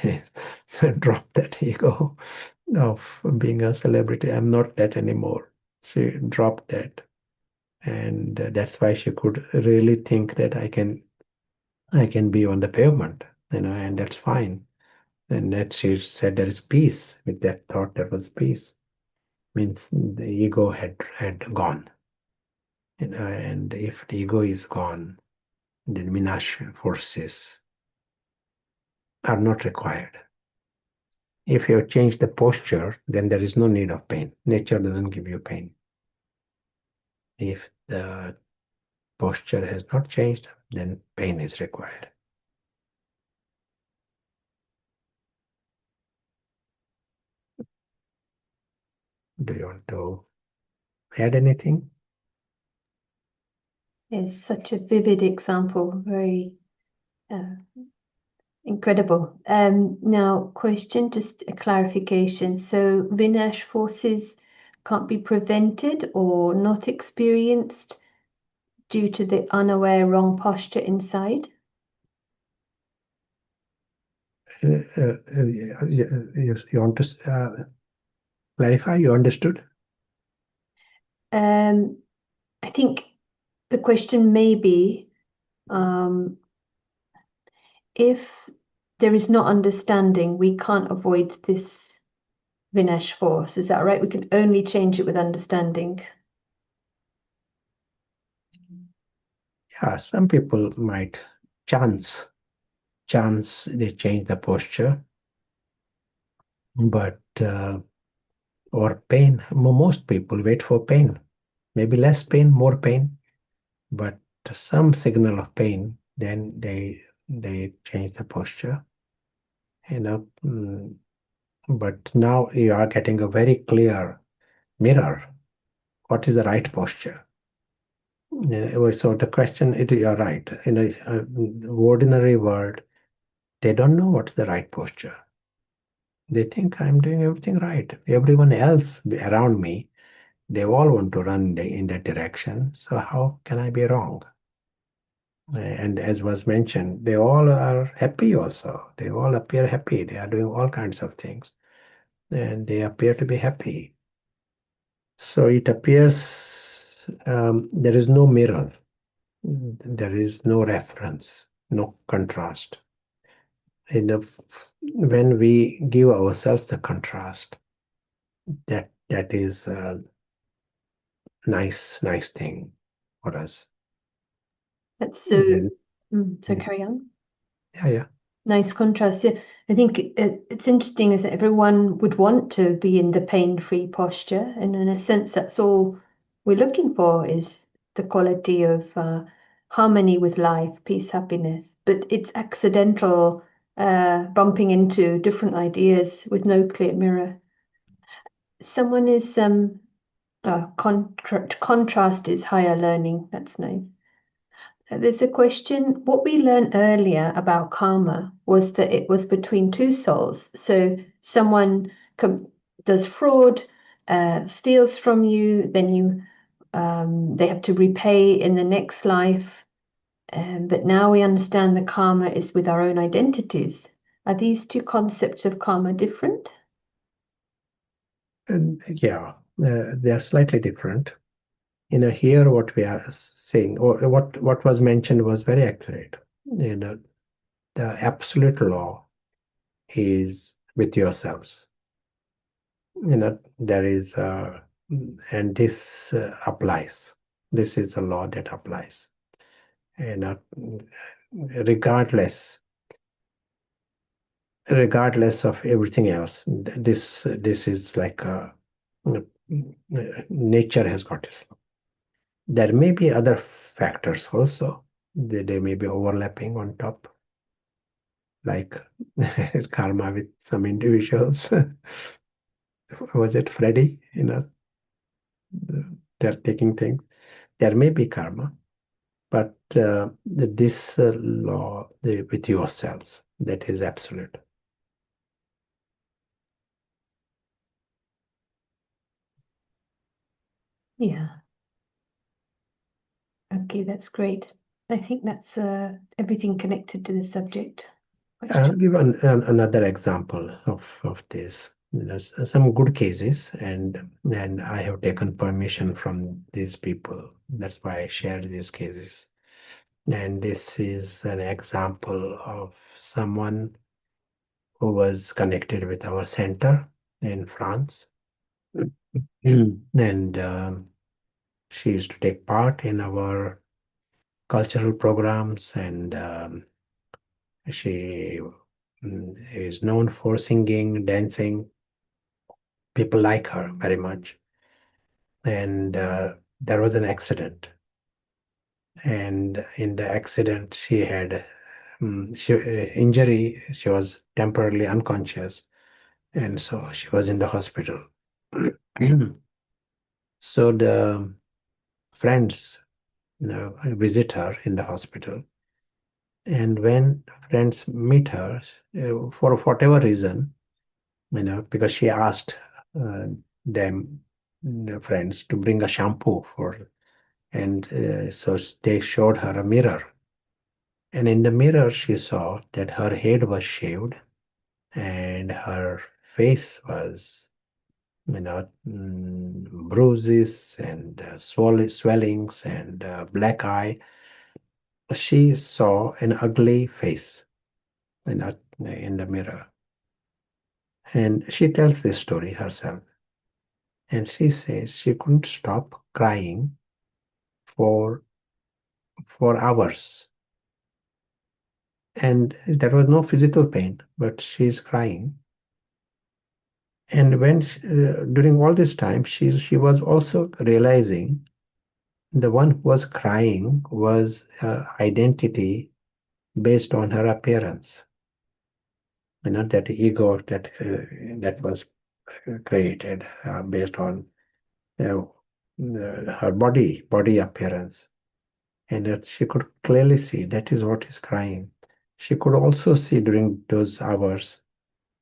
drop that ego of being a celebrity. I'm not that anymore. She dropped that, and that's why she could really think that I can be on the pavement, and that's fine. And that she said there is peace with that thought. There was peace, means the ego had gone. And if the ego is gone, then Minash forces are not required. If you change the posture, then there is no need of pain. Nature doesn't give you pain. If the posture has not changed, then pain is required. Do you want to add anything? It's such a vivid example, very incredible. Now, question, just a clarification. So, Vinash forces can't be prevented or not experienced due to the unaware wrong posture inside? You want to clarify? You understood? I think the question may be if there is not understanding, we can't avoid this Vinash force. Is that right? We can only change it with understanding. Yeah, some people might chance they change the posture, but or pain. Most people wait for pain, maybe less pain, more pain, but some signal of pain, then they change the posture. But now you are getting a very clear mirror. What is the right posture? So the question, you're right. In an ordinary world, they don't know what's the right posture. They think I'm doing everything right. Everyone else around me, they all want to run in that direction. So how can I be wrong? And as was mentioned, they all are happy also. They all appear happy. They are doing all kinds of things. And they appear to be happy. So it appears there is no mirror. There is no reference, no contrast. When we give ourselves the contrast, that is a nice thing for us. That's so. So Mm. carry on. Yeah. Nice contrast. Yeah, I think it's interesting is that everyone would want to be in the pain-free posture, and in a sense, that's all we're looking for is the quality of harmony with life, peace, happiness. But it's accidental bumping into different ideas with no clear mirror. Someone is contrast is higher learning. That's nice. There's a question. What we learned earlier about karma was that it was between two souls. So someone does fraud, steals from you, then they have to repay in the next life. But now we understand the karma is with our own identities. Are these two concepts of karma different? Yeah, they are slightly different. Here what we are saying, or what was mentioned was very accurate. The absolute law is with yourselves. There is, and this applies. This is a law that applies. Regardless of everything else, this is like nature has got this law. There may be other factors also. They may be overlapping on top, like karma with some individuals. Was it Freddy? They're taking things. There may be karma, but this law with yourselves, that is absolute. Yeah. Okay, that's great. I think that's everything connected to the subject. I'll give another example of this. Some good cases, and I have taken permission from these people. That's why I shared these cases. And this is an example of someone who was connected with our center in France. And she used to take part in our cultural programs, and she is known for singing, dancing. People like her very much. And there was an accident. And in the accident, she had injury. She was temporarily unconscious. And so she was in the hospital. So the friends visit her in the hospital. And when friends meet her, for whatever reason, because she asked them, friends, to bring a shampoo for, and so they showed her a mirror. And in the mirror, she saw that her head was shaved and her face was, bruises and swellings and black eye. She saw an ugly face in the mirror. And she tells this story herself. And she says she couldn't stop crying for hours. And there was no physical pain, but she's crying. And when during all this time, she was also realizing the one who was crying was identity based on her appearance. That ego that was created based on her body appearance. And that she could clearly see that is what is crying. She could also see during those hours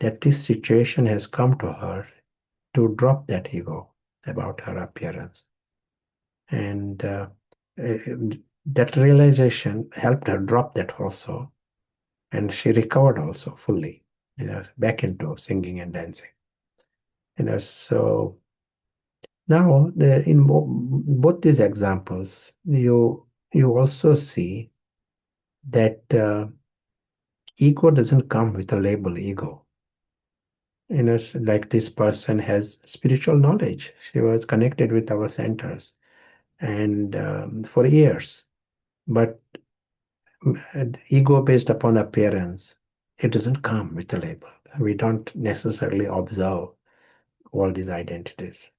that this situation has come to her to drop that ego about her appearance. And that realization helped her drop that also. And she recovered also fully, back into singing and dancing. So now in both these examples, you also see that ego doesn't come with a label ego. Like this person has spiritual knowledge. She was connected with our centers and for years. But ego based upon appearance, it doesn't come with a label. We don't necessarily observe all these identities.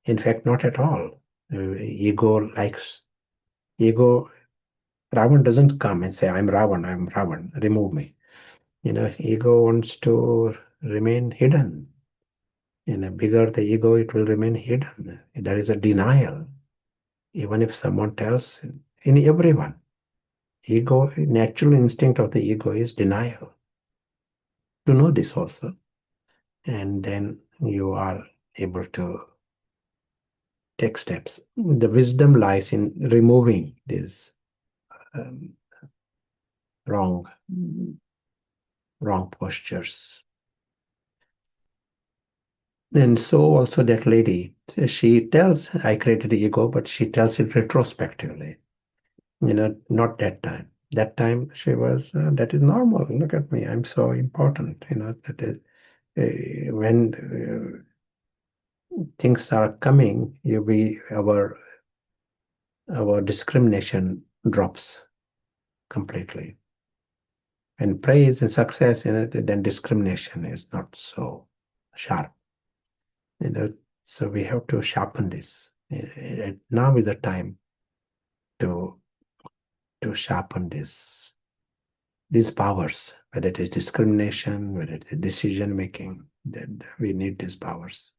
In fact, not at all. Ego, Ravan doesn't come and say, I'm Ravan, remove me. Ego wants to remain hidden. Bigger the ego, it will remain hidden. There is a denial. Even if someone tells, in everyone, ego, natural instinct of the ego is denial. To know this also, and then you are able to take steps. The wisdom lies in removing these um, wrong postures. And so also that lady, she tells, I created ego, but she tells it retrospectively. Not that time. That time she was, that is normal. Look at me, I'm so important. That is when things are coming, our discrimination drops completely. And praise and success in it, then discrimination is not so sharp. So we have to sharpen this. Now is the time to sharpen these powers, whether it is discrimination, whether it is decision making, then we need these powers.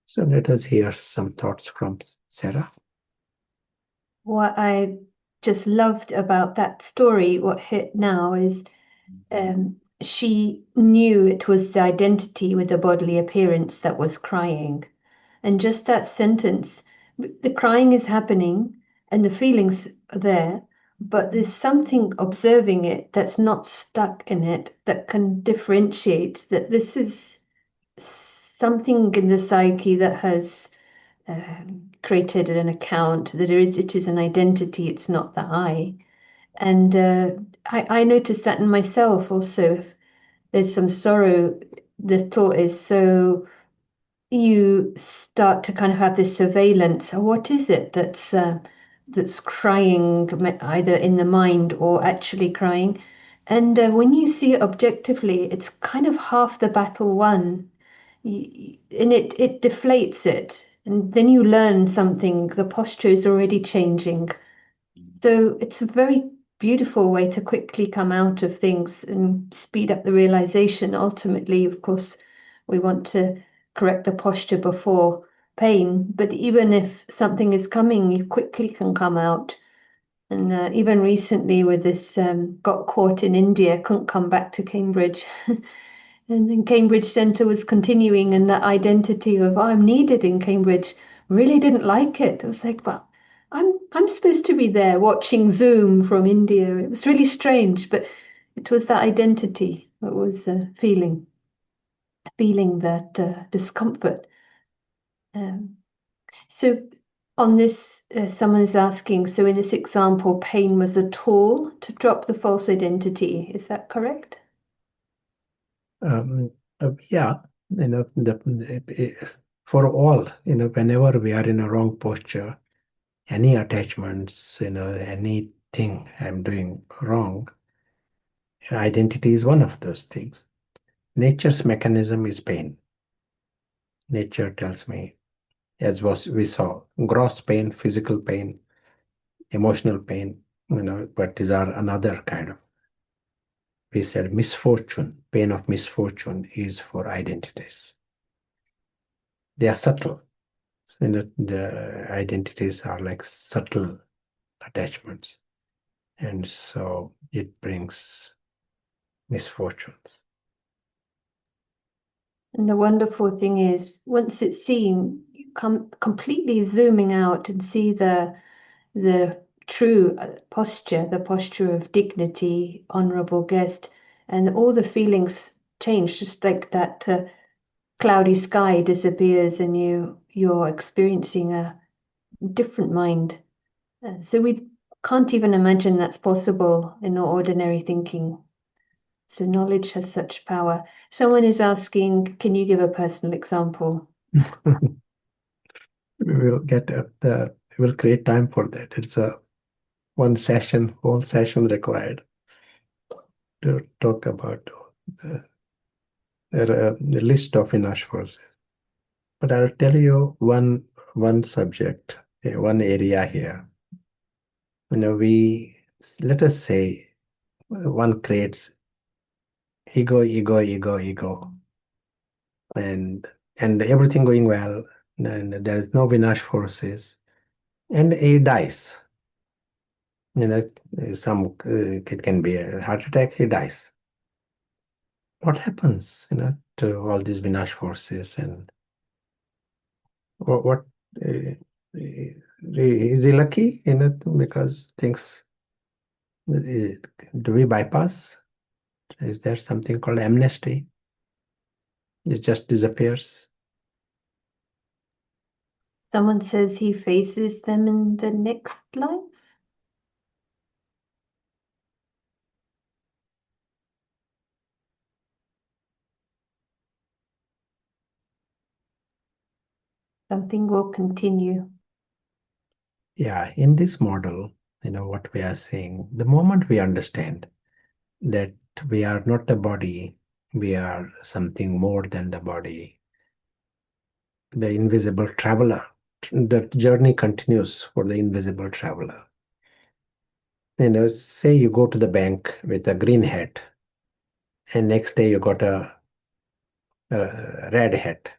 So let us hear some thoughts from Sarah. What I just loved about that story, what hit now is she knew it was the identity with the bodily appearance that was crying. And just that sentence, the crying is happening and the feelings are there, but there's something observing it that's not stuck in it that can differentiate that this is something in the psyche that has created an account, that it is an identity, it's not the I. And I noticed that in myself also. If there's some sorrow, the thought is so you start to kind of have this surveillance. Oh, what is it that's crying, either in the mind or actually crying? And when you see it objectively, it's kind of half the battle won. And it deflates it. And then you learn something. The posture is already changing. So it's a very beautiful way to quickly come out of things and speed up the realization. Ultimately, of course, we want to correct the posture before pain, but even if something is coming, you quickly can come out. And even recently with this, got caught in India, couldn't come back to Cambridge. And then Cambridge Centre was continuing, and that identity of I'm needed in Cambridge really didn't like it. I was like, but I'm supposed to be there watching Zoom from India. It was really strange, but it was that identity that was feeling that discomfort. Um, so on this, someone is asking, so in this example, pain was a tool to drop the false identity. Is that correct? Yeah, for all, whenever we are in a wrong posture, any attachments, anything I'm doing wrong, identity is one of those things. Nature's mechanism is pain. Nature tells me, as we saw, gross pain, physical pain, emotional pain, but these are another kind of, we said misfortune, pain of misfortune is for identities. They are subtle. The identities are like subtle attachments. And so it brings misfortunes. And the wonderful thing is, once it's seen, you come completely zooming out and see the true posture, the posture of dignity, honorable guest, and all the feelings change, just like that cloudy sky disappears and you're experiencing a different mind. So we can't even imagine that's possible in our ordinary thinking. So knowledge has such power. Someone is asking, can you give a personal example? We'll create time for that. It's a whole session required to talk about the list of Vinash forces. But I'll tell you one subject, one area here. Let us say one creates ego, and everything going well, and there is no Vinash forces, and he dies. It can be a heart attack, he dies. What happens, to all these Vinash forces, and what is he lucky, because things, do we bypass? Is there something called amnesty? It just disappears. Someone says he faces them in the next life. Something will continue. Yeah, in this model, what we are saying, the moment we understand that we are not a body, we are something more than the body, the invisible traveler, the journey continues for the invisible traveler. Say you go to the bank with a green hat, and next day you got a red hat.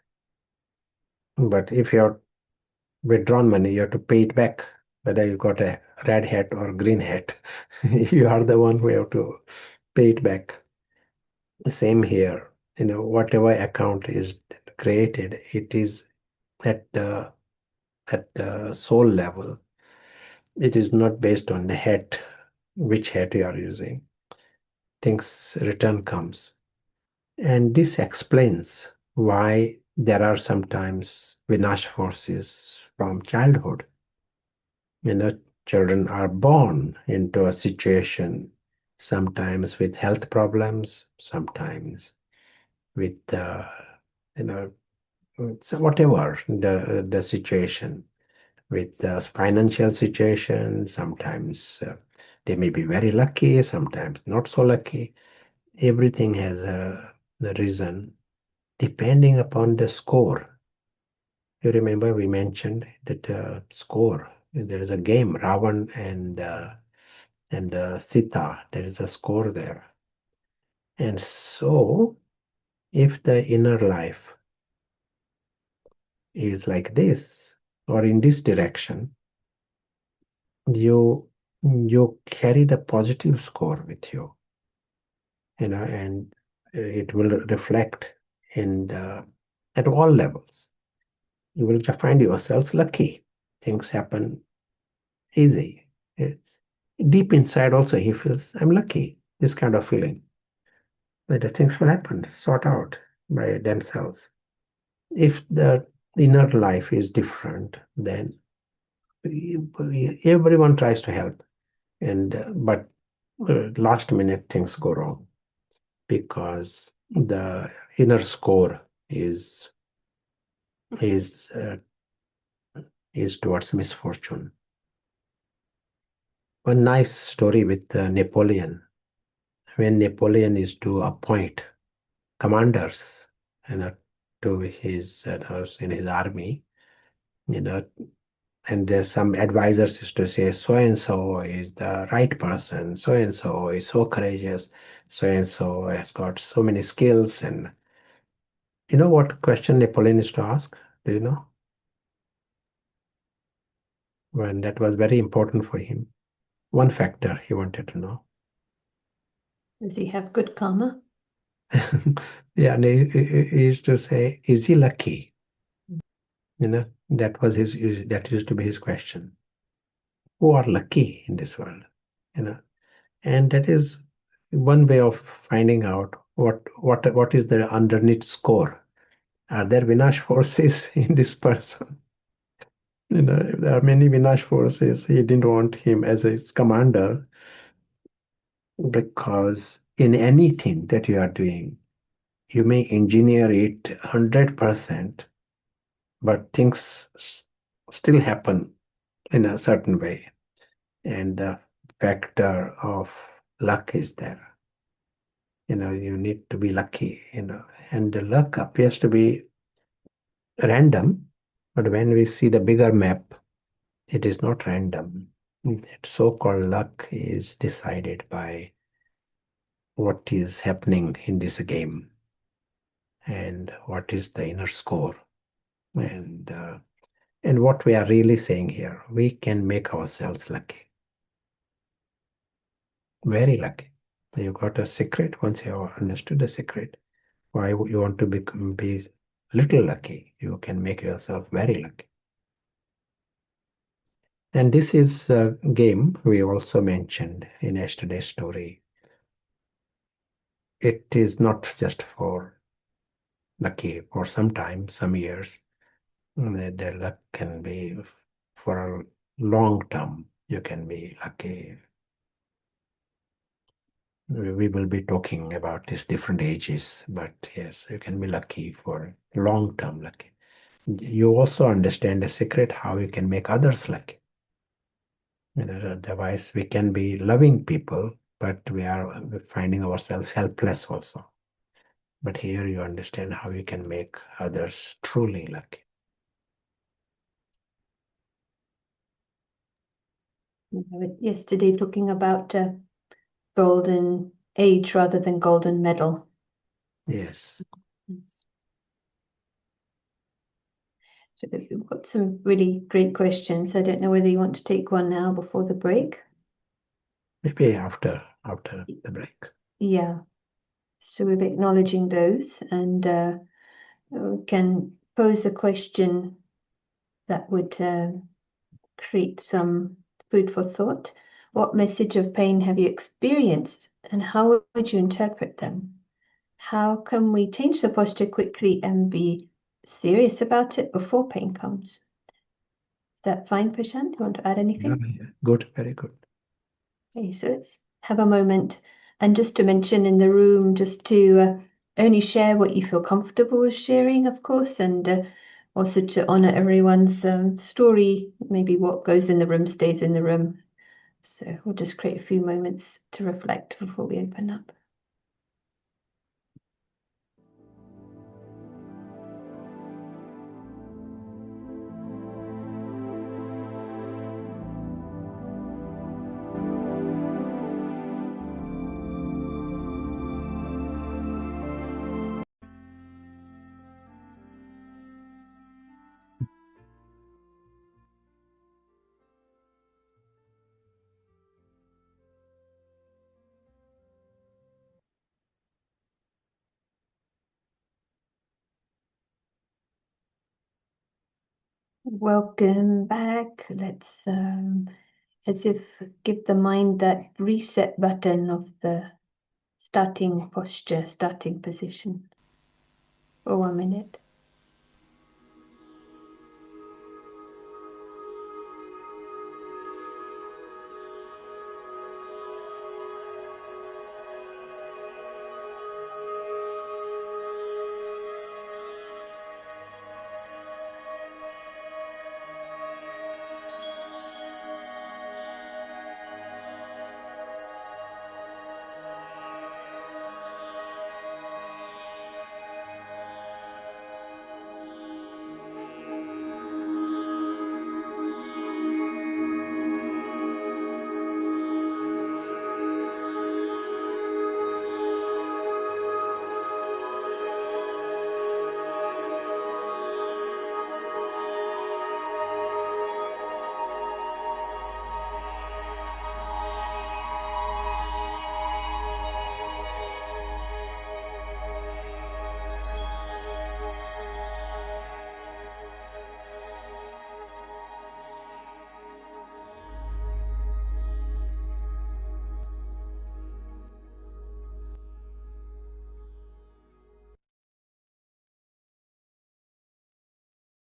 But if you're withdrawn money, you have to pay it back, whether you got a red hat or green hat. You are the one who have to pay it back. The same here. Whatever account is created, it is at the soul level. It is not based on the head, which head you are using. Things return comes. And this explains why there are sometimes Vinash forces from childhood. Children are born into a situation, sometimes with health problems, sometimes with so whatever the situation, with the financial situation. Sometimes they may be very lucky, sometimes not so lucky. Everything has a reason depending upon the score. You remember we mentioned that score. There is a game, Ravan and Sita. There is a score there. And so, if the inner life is like this or in this direction, you carry the positive score with you, and it will reflect in at all levels. You will find yourselves lucky. Things happen easy. Deep inside also he feels, I'm lucky, this kind of feeling. But the things will happen, sort out by themselves. If the inner life is different, then everyone tries to help, but last minute things go wrong because the inner score is towards misfortune. One nice story with Napoleon. When Napoleon is to appoint commanders, to his in his army, and there's some advisors used to say, so and so is the right person, so and so is so courageous, so and so has got so many skills. And you know what question Napoleon used to ask? Do you know? When that was very important for him. One factor he wanted to know. Does he have good karma? Yeah, and he used to say, is he lucky? That used to be his question. Who are lucky in this world? And that is one way of finding out what is the underneath score. Are there Vinash forces in this person? If there are many Vinash forces, he didn't want him as his commander, because in anything that you are doing, you may engineer it 100%, but things still happen in a certain way, and the factor of luck is there. You need to be lucky, and the luck appears to be random, but when we see the bigger map, it is not random. That so-called luck is decided by what is happening in this game and what is the inner score. And what we are really saying here, we can make ourselves lucky, very lucky. You got a secret. Once you have understood the secret, why you want to be little lucky, you can make yourself very lucky. And this is a game we also mentioned in yesterday's story. It is not just for lucky for some time, some years. The luck can be for a long term. You can be lucky. We will be talking about these different ages, but yes, you can be lucky for long term lucky. You also understand the secret how you can make others lucky. Otherwise, we can be loving people, but we are finding ourselves helpless also. But here you understand how you can make others truly lucky. We were yesterday talking about golden age rather than golden medal. Yes. So we've got some really great questions. I don't know whether you want to take one now before the break. Maybe after the break. Yeah. So we're acknowledging those, and we can pose a question that would create some food for thought. What message of pain have you experienced, and how would you interpret them? How can we change the posture quickly and be serious about it before pain comes? Is that fine, Prashant? You want to add anything? Yeah, good, very good. Okay, so let's have a moment. And just to mention in the room, just to only share what you feel comfortable with sharing, of course, and also to honor everyone's story. Maybe what goes in the room stays in the room. So we'll just create a few moments to reflect before we open up. Welcome back. Let's, as if give the mind that reset button of the starting posture, starting position for 1 minute.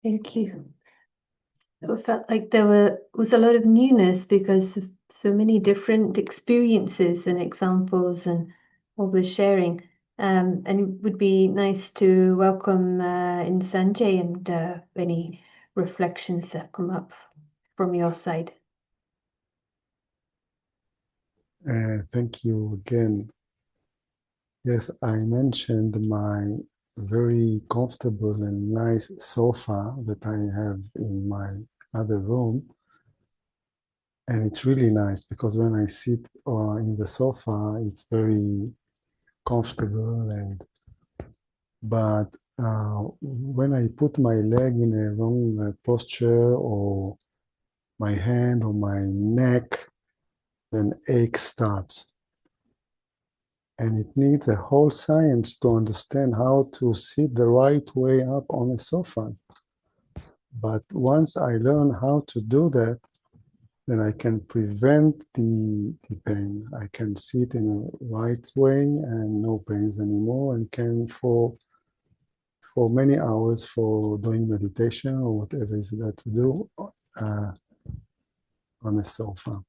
Thank you. It felt like was a lot of newness because of so many different experiences and examples and what we're sharing. And it would be nice to welcome in Sanjay and any reflections that come up from your side. Thank you again. Yes, I mentioned my very comfortable and nice sofa that I have in my other room. And it's really nice because when I sit in the sofa, it's very comfortable. But when I put my leg in a wrong posture or my hand or my neck, then ache starts. And it needs a whole science to understand how to sit the right way up on a sofa. But once I learn how to do that, then I can prevent the pain. I can sit in a right way and no pains anymore, and can for many hours for doing meditation or whatever is there to do on a sofa.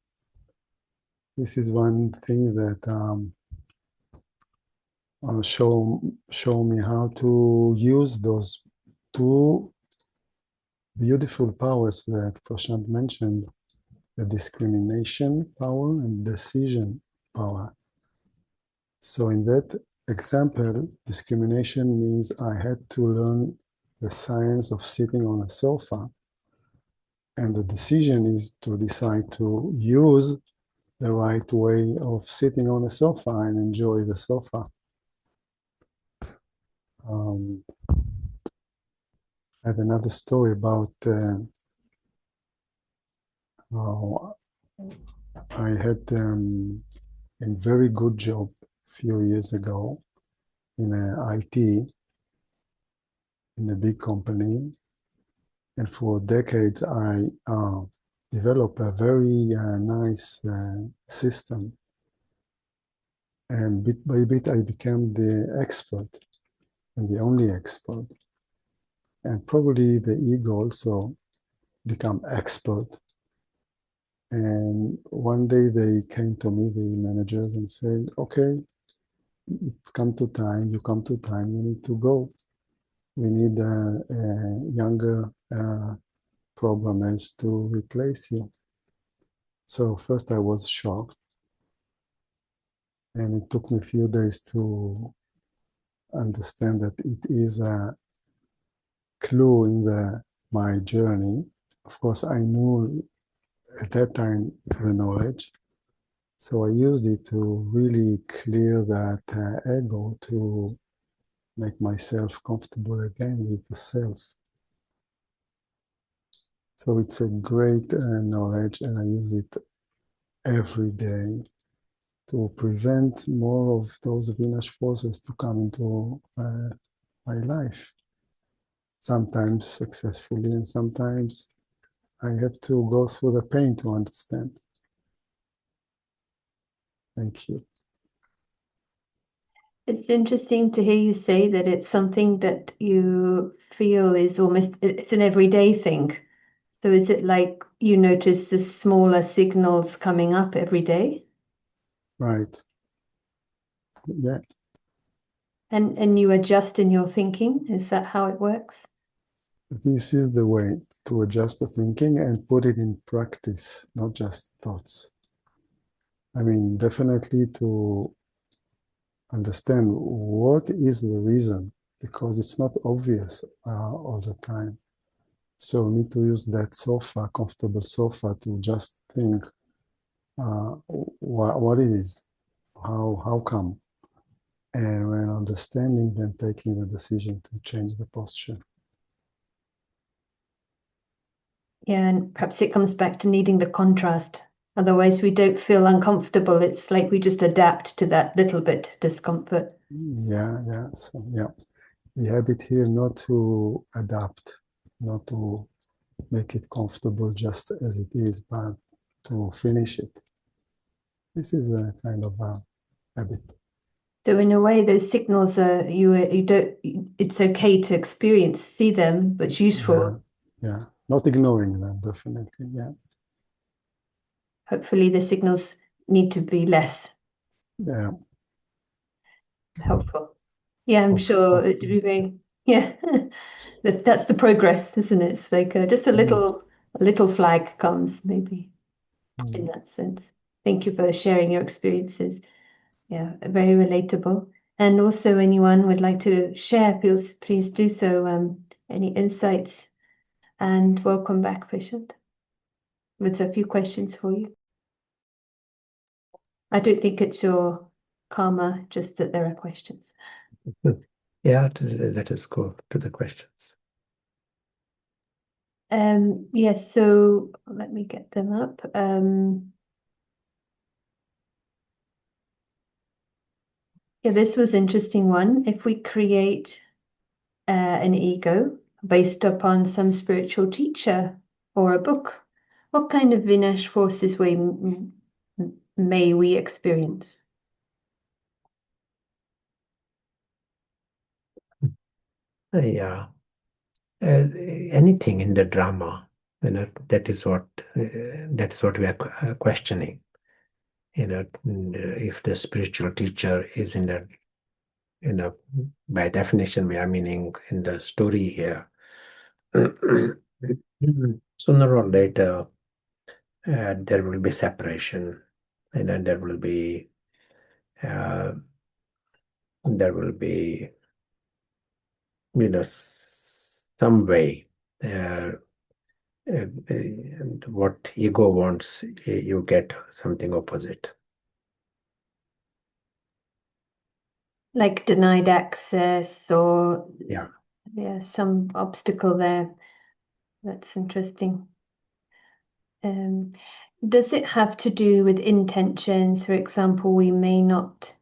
This is one thing that show me how to use those two beautiful powers that Prashant mentioned, the discrimination power and decision power. So in that example, discrimination means I had to learn the science of sitting on a sofa, and the decision is to decide to use the right way of sitting on a sofa and enjoy the sofa. I have another story about how I had a very good job a few years ago, in IT in a big company, and for decades I developed a very nice system, and bit by bit I became the expert and the only expert, and probably the ego also become expert. And one day they came to me, the managers, and said, okay, it come to time, you come to time, you need to go. We need younger programmers to replace you. So first I was shocked, and it took me a few days to understand that it is a clue in my journey. Of course, I knew at that time the knowledge, so I used it to really clear that ego, to make myself comfortable again with the self. So it's a great knowledge, and I use it every day to prevent more of those Vinash forces to come into my life. Sometimes successfully, and sometimes I have to go through the pain to understand. Thank you. It's interesting to hear you say that it's something that you feel is almost, it's an everyday thing. So is it like you notice the smaller signals coming up every day? Right. Yeah. And you adjust in your thinking? Is that how it works? This is the way to adjust the thinking and put it in practice, not just thoughts. I mean, definitely to understand what is the reason, because it's not obvious all the time. So we need to use that sofa, comfortable sofa, to just think what it is, how come, and when understanding, then taking the decision to change the posture. Yeah, and perhaps it comes back to needing the contrast. Otherwise, we don't feel uncomfortable. It's like we just adapt to that little bit discomfort. Yeah. So yeah, the habit here not to adapt, not to make it comfortable just as it is, but to finish it. This is a kind of a habit. So in a way, those signals are you don't. It's okay to experience, see them, but it's useful. Yeah. Not ignoring them, definitely. Yeah. Hopefully, the signals need to be less Yeah. helpful. Yeah, I'm sure it'd be very. Yeah, that's the progress, isn't it? It's like just a little flag comes maybe in that sense. Thank you for sharing your experiences. Yeah, very relatable. And also, anyone would like to share, please do so. Any insights? And welcome back, Prashant, with a few questions for you. I don't think it's your karma, just that there are questions. Yeah, let us go to the questions. Yes, so let me get them up. Yeah, this was interesting one. If we create an ego based upon some spiritual teacher or a book, what kind of Vinash forces may we experience? Yeah, anything in the drama, that is what we are questioning. If the spiritual teacher is in the, by definition, we are meaning in the story here. Sooner or later, there will be separation, and then there will be some way, and what ego wants, you get something opposite. Like denied access or Yeah, some obstacle there. That's interesting. Does it have to do with intentions? For example, we may not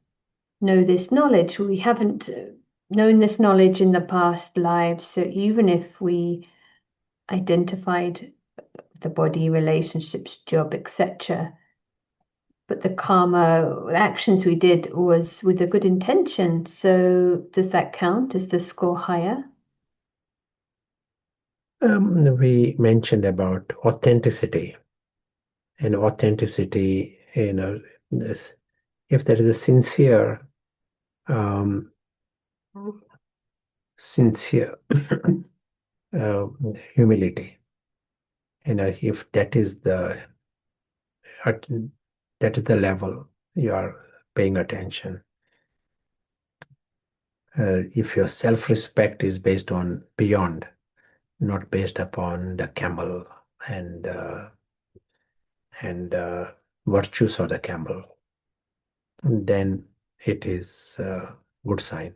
know this knowledge. We haven't known this knowledge in the past lives. So even if we identified the body, relationships, job, etc., but the karma actions we did was with a good intention. So does that count? Is the score higher? We mentioned about authenticity, and authenticity, this, if there is a sincere humility, if that is the level you are paying attention. If your self-respect is based on beyond, not based upon the camel and virtues of the camel, then it is a good sign.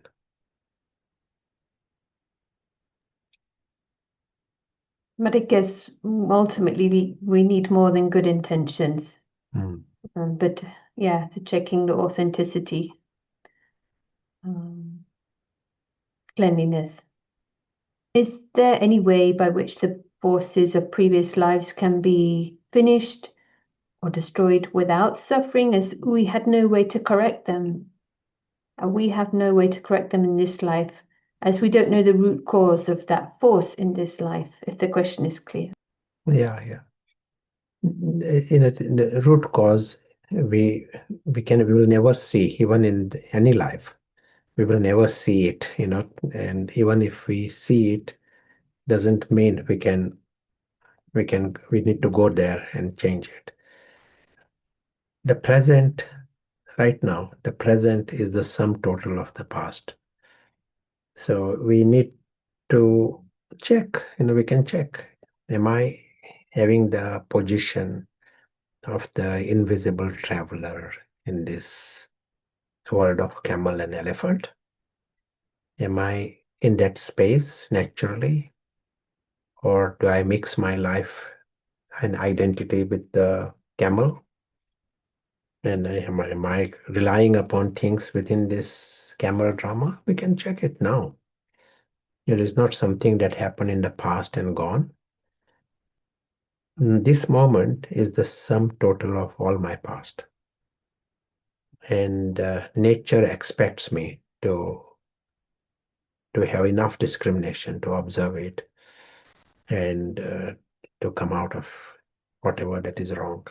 But I guess ultimately we need more than good intentions. But yeah, the checking the authenticity, cleanliness. Is there any way by which the forces of previous lives can be finished or destroyed without suffering, as we had no way to correct them? We have no way to correct them in this life, as we don't know the root cause of that force in this life, if the question is clear. Yeah. In the root cause, we will never see, even in any life. We will never see it, and even if we see it, doesn't mean we need to go there and change it. The present, right now, the present is the sum total of the past. So we need to check, we can check, am I having the position of the invisible traveler in this world of camel and elephant? Am I in that space naturally? Or do I mix my life and identity with the camel? And am I relying upon things within this camel drama? We can check it now. It is not something that happened in the past and gone. This moment is the sum total of all my past. And nature expects me to have enough discrimination to observe it and to come out of whatever that is wrong.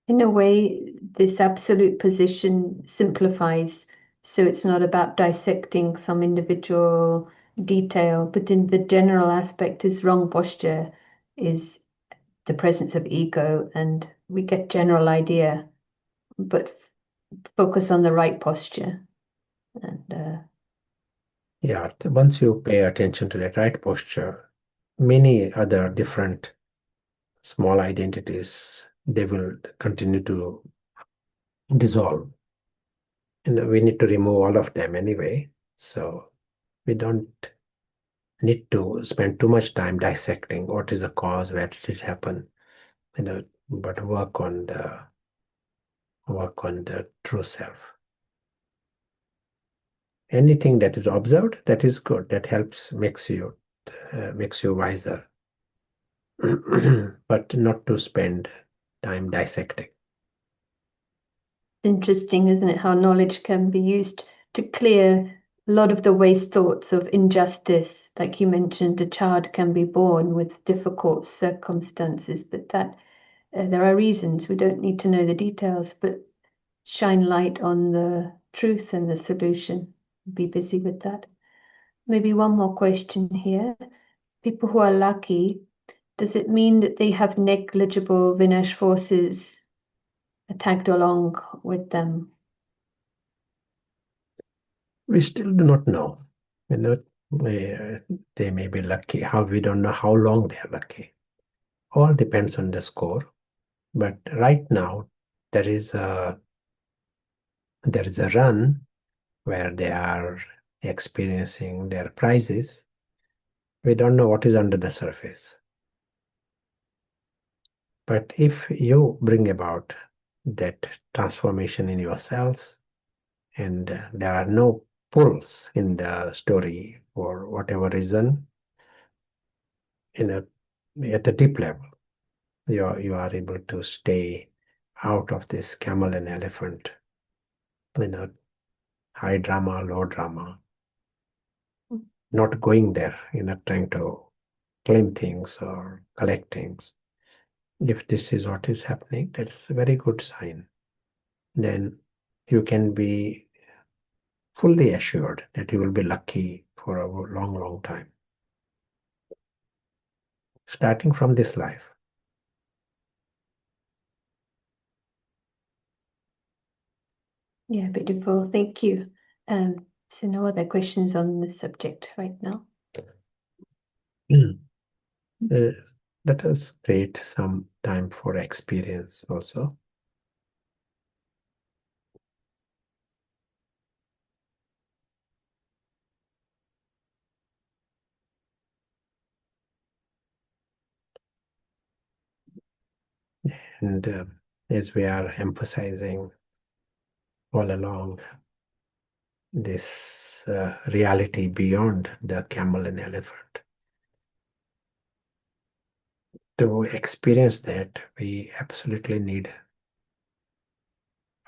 In a way, this absolute position simplifies, so it's not about dissecting some individual detail, but in the general aspect is wrong posture, is the presence of ego, and we get general idea, but focus on the right posture. And yeah, once you pay attention to that right posture, many other different small identities, they will continue to dissolve. And we need to remove all of them anyway. So we don't need to spend too much time dissecting what is the cause, where did it happen, but work on the true self. Anything that is observed, that is good. That helps, makes you wiser. But not to spend time dissecting. interesting, isn't it, how knowledge can be used to clear a lot of the waste thoughts of injustice. Like you mentioned, a child can be born with difficult circumstances, but that there are reasons. We don't need to know the details, but shine light on the truth and the solution. Be busy with that. Maybe one more question here. People who are lucky, does it mean that they have negligible Vinash forces tagged along with them? We still do not know. They may be lucky. How we don't know how long they are lucky. All depends on the score. But right now, there is a run where they are experiencing their prizes. We don't know what is under the surface. But if you bring about that transformation in yourselves, and there are no pulls in the story for whatever reason, at a deep level, you are able to stay out of this camel and elephant, high drama, low drama, not going there, trying to claim things or collect things. If this is what is happening, that's a very good sign. Then you can be fully assured that you will be lucky for a long, long time. Starting from this life. Yeah, beautiful. Thank you. So no other questions on this subject right now. Let us create some time for experience also. And as we are emphasizing all along, this reality beyond the camel and elephant. To experience that, we absolutely need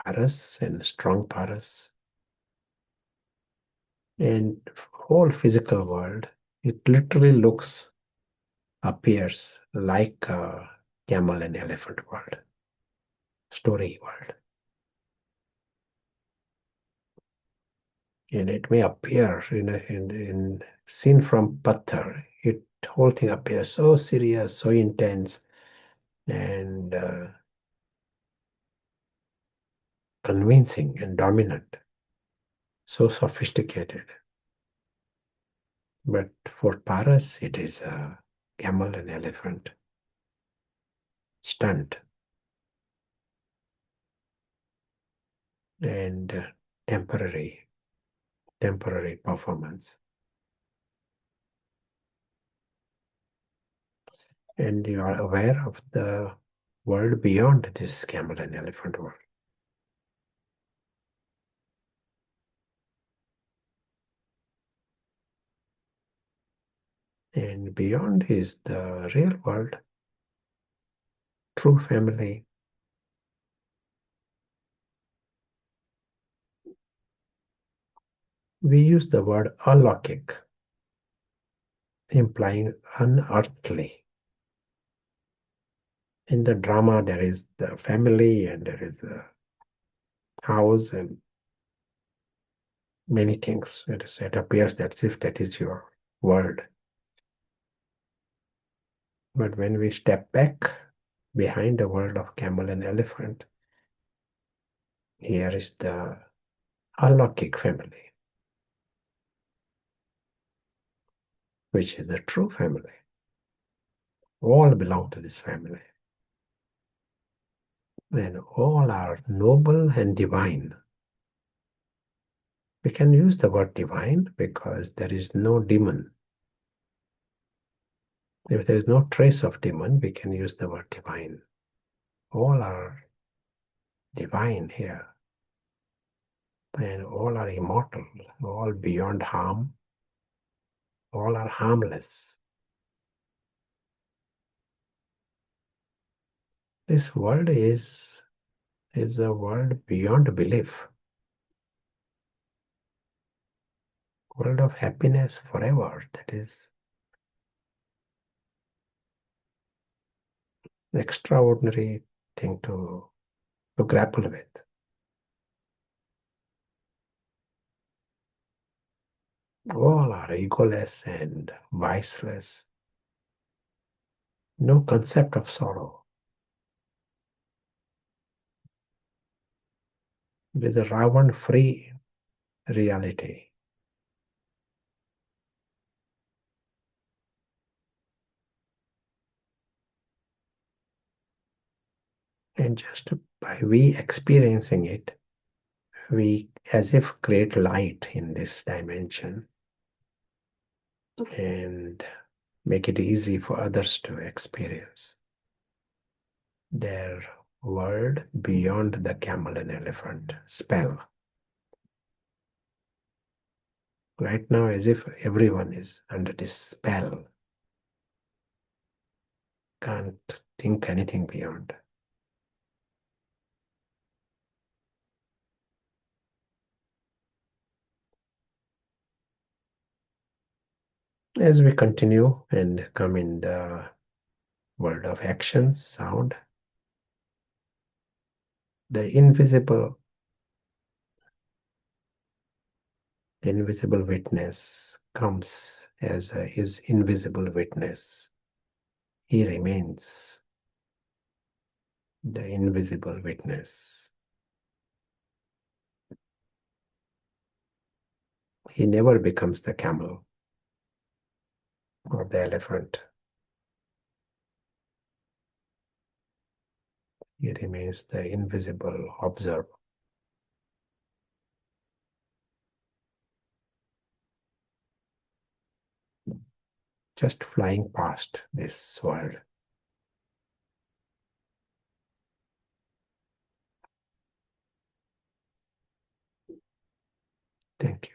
paras and strong paras. And whole physical world, it literally appears like a camel and elephant world, story world. And it may appear in seen from Patthar, whole thing appears so serious, so intense, and convincing and dominant, so sophisticated. But for Paras, it is a camel and elephant stunt and temporary performance. And you are aware of the world beyond this camel and elephant world. And beyond is the real world, true family. We use the word alokik, implying unearthly. In the drama, there is the family and there is the house and many things. It appears that if that is your world. But when we step back behind the world of camel and elephant, here is the alokik family, which is the true family. All belong to this family. And all are noble and divine. We can use the word divine because there is no demon. If there is no trace of demon, we can use the word divine. All are divine here. And all are immortal, all beyond harm, all are harmless. This world is a world beyond belief. World of happiness forever. That is an extraordinary thing to grapple with. All are egoless and viceless. No concept of sorrow. It is a Ravan-free reality. And just by we experiencing it, we as if create light in this dimension and make it easy for others to experience. their world beyond the camel and elephant spell. Right now, as if everyone is under this spell, can't think anything beyond. As we continue and come in the world of action, sound, the invisible witness comes as his invisible witness. He remains the invisible witness. He never becomes the camel or the elephant. He remains the invisible observer. Just flying past this world. Thank you.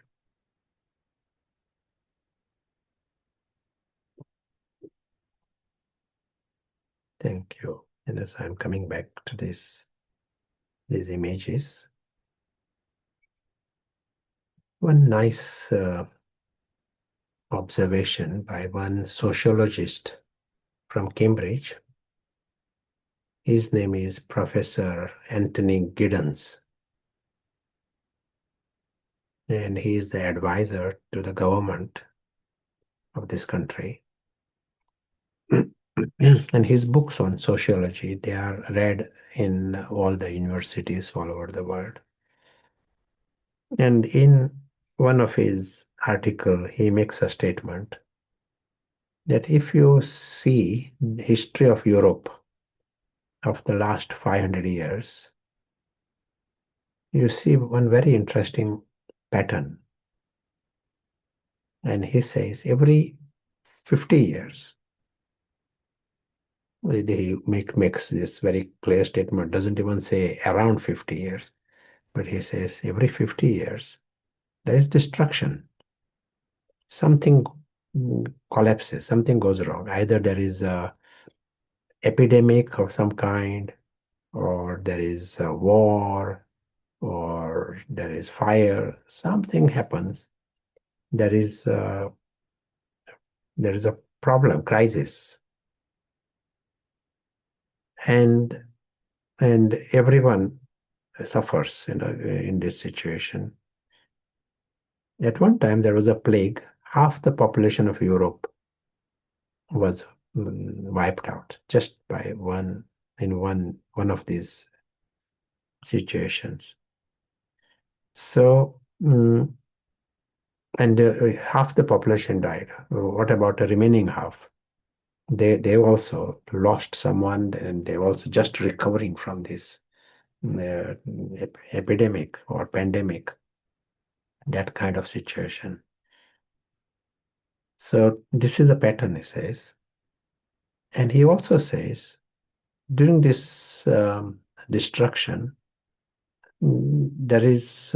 Thank you. And as I'm coming back to these images, one nice observation by one sociologist from Cambridge. His name is Professor Anthony Giddens, and he is the advisor to the government of this country. And his books on sociology, they are read in all the universities all over the world. And in one of his articles, he makes a statement that if you see the history of Europe of the last 500 years, you see one very interesting pattern. And he says every 50 years, he makes this very clear statement, doesn't even say around 50 years, but he says every 50 years, there is destruction. Something collapses, something goes wrong. Either there is a epidemic of some kind, or there is a war, or there is fire. Something happens. There is a problem, crisis, and everyone suffers in this situation. At one time, there was a plague. Half the population of Europe was wiped out just by one of these situations. So, and half the population died. What about the remaining half? They also lost someone, and they're also just recovering from this epidemic or pandemic, that kind of situation. So this is the pattern, he says. And he also says, during this destruction, there is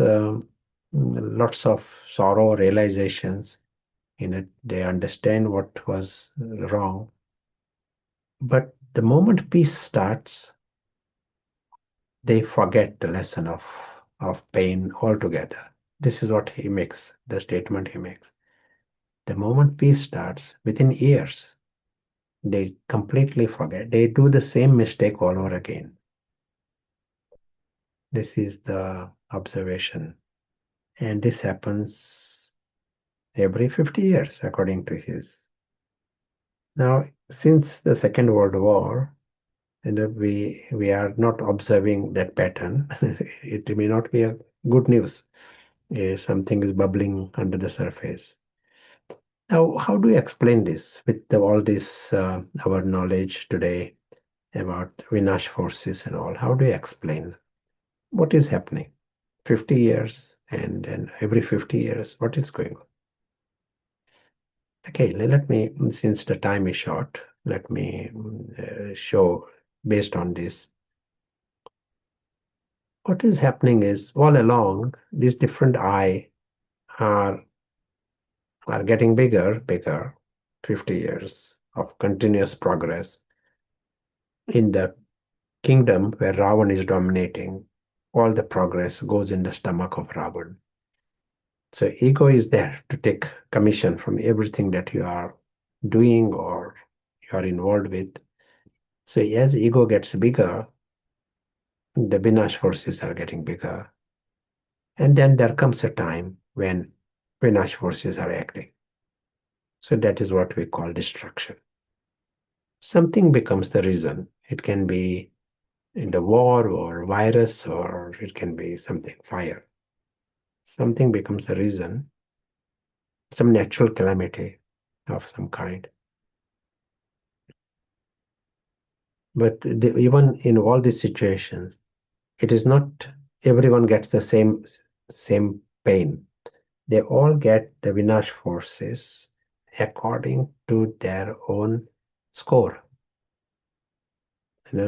lots of sorrow, realizations in it. They understand what was wrong. But the moment peace starts, they forget the lesson of pain altogether. This is what he makes, the statement he makes. The moment peace starts, within years, they completely forget. They do the same mistake all over again. This is the observation. And this happens every 50 years, according to his. Now, since the Second World War, we are not observing that pattern. It may not be a good news. Something is bubbling under the surface. Now, how do you explain this with all this, our knowledge today about Vinash forces and all? How do you explain what is happening? 50 years and then every 50 years, what is going on? Okay, let me, since the time is short, let me show based on this. What is happening is all along these different I are getting bigger, 50 years of continuous progress in the kingdom where Ravan is dominating. All the progress goes in the stomach of Ravan. So ego is there to take commission from everything that you are doing or you are involved with. So as ego gets bigger, the Vinash forces are getting bigger. And then there comes a time when Vinash forces are acting. So that is what we call destruction. Something becomes the reason. It can be in the war or virus, or it can be something, fire. Something becomes the reason, some natural calamity of some kind. But even in all these situations, it is not everyone gets the same pain. They all get the Vinash forces according to their own score.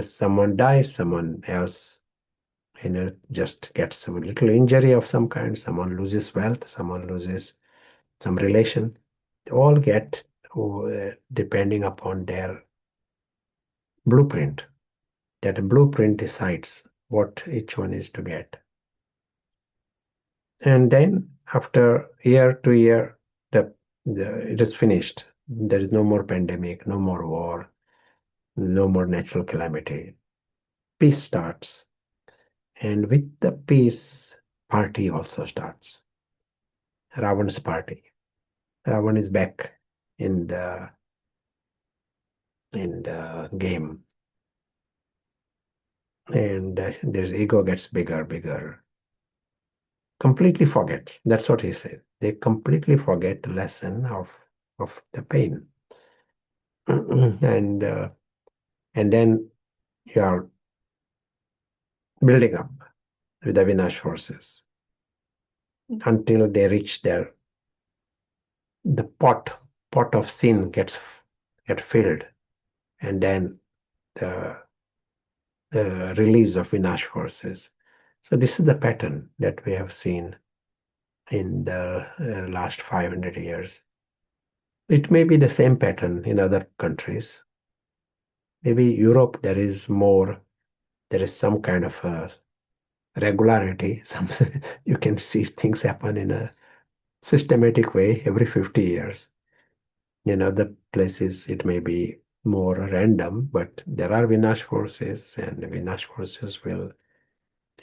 Someone dies, someone else just gets a little injury of some kind, someone loses wealth, someone loses some relation. They all get depending upon their blueprint. That blueprint decides what each one is to get. And then after year to year, it is finished. There is no more pandemic, no more war, no more natural calamity. Peace starts. And with the peace, party also starts. Ravan's party. Ravan is back in the game. And their ego gets bigger. Completely forgets. That's what he said. They completely forget the lesson of the pain. and then you are building up with the Vinash forces until they reach the pot of sin get filled, and then the release of Vinash forces. So this is the pattern that we have seen in the last 500 years. It may be the same pattern in other countries. Maybe Europe, there is some kind of a regularity. You can see things happen in a systematic way every 50 years. In other places, it may be more random, but there are Vinash forces, and the Vinash forces will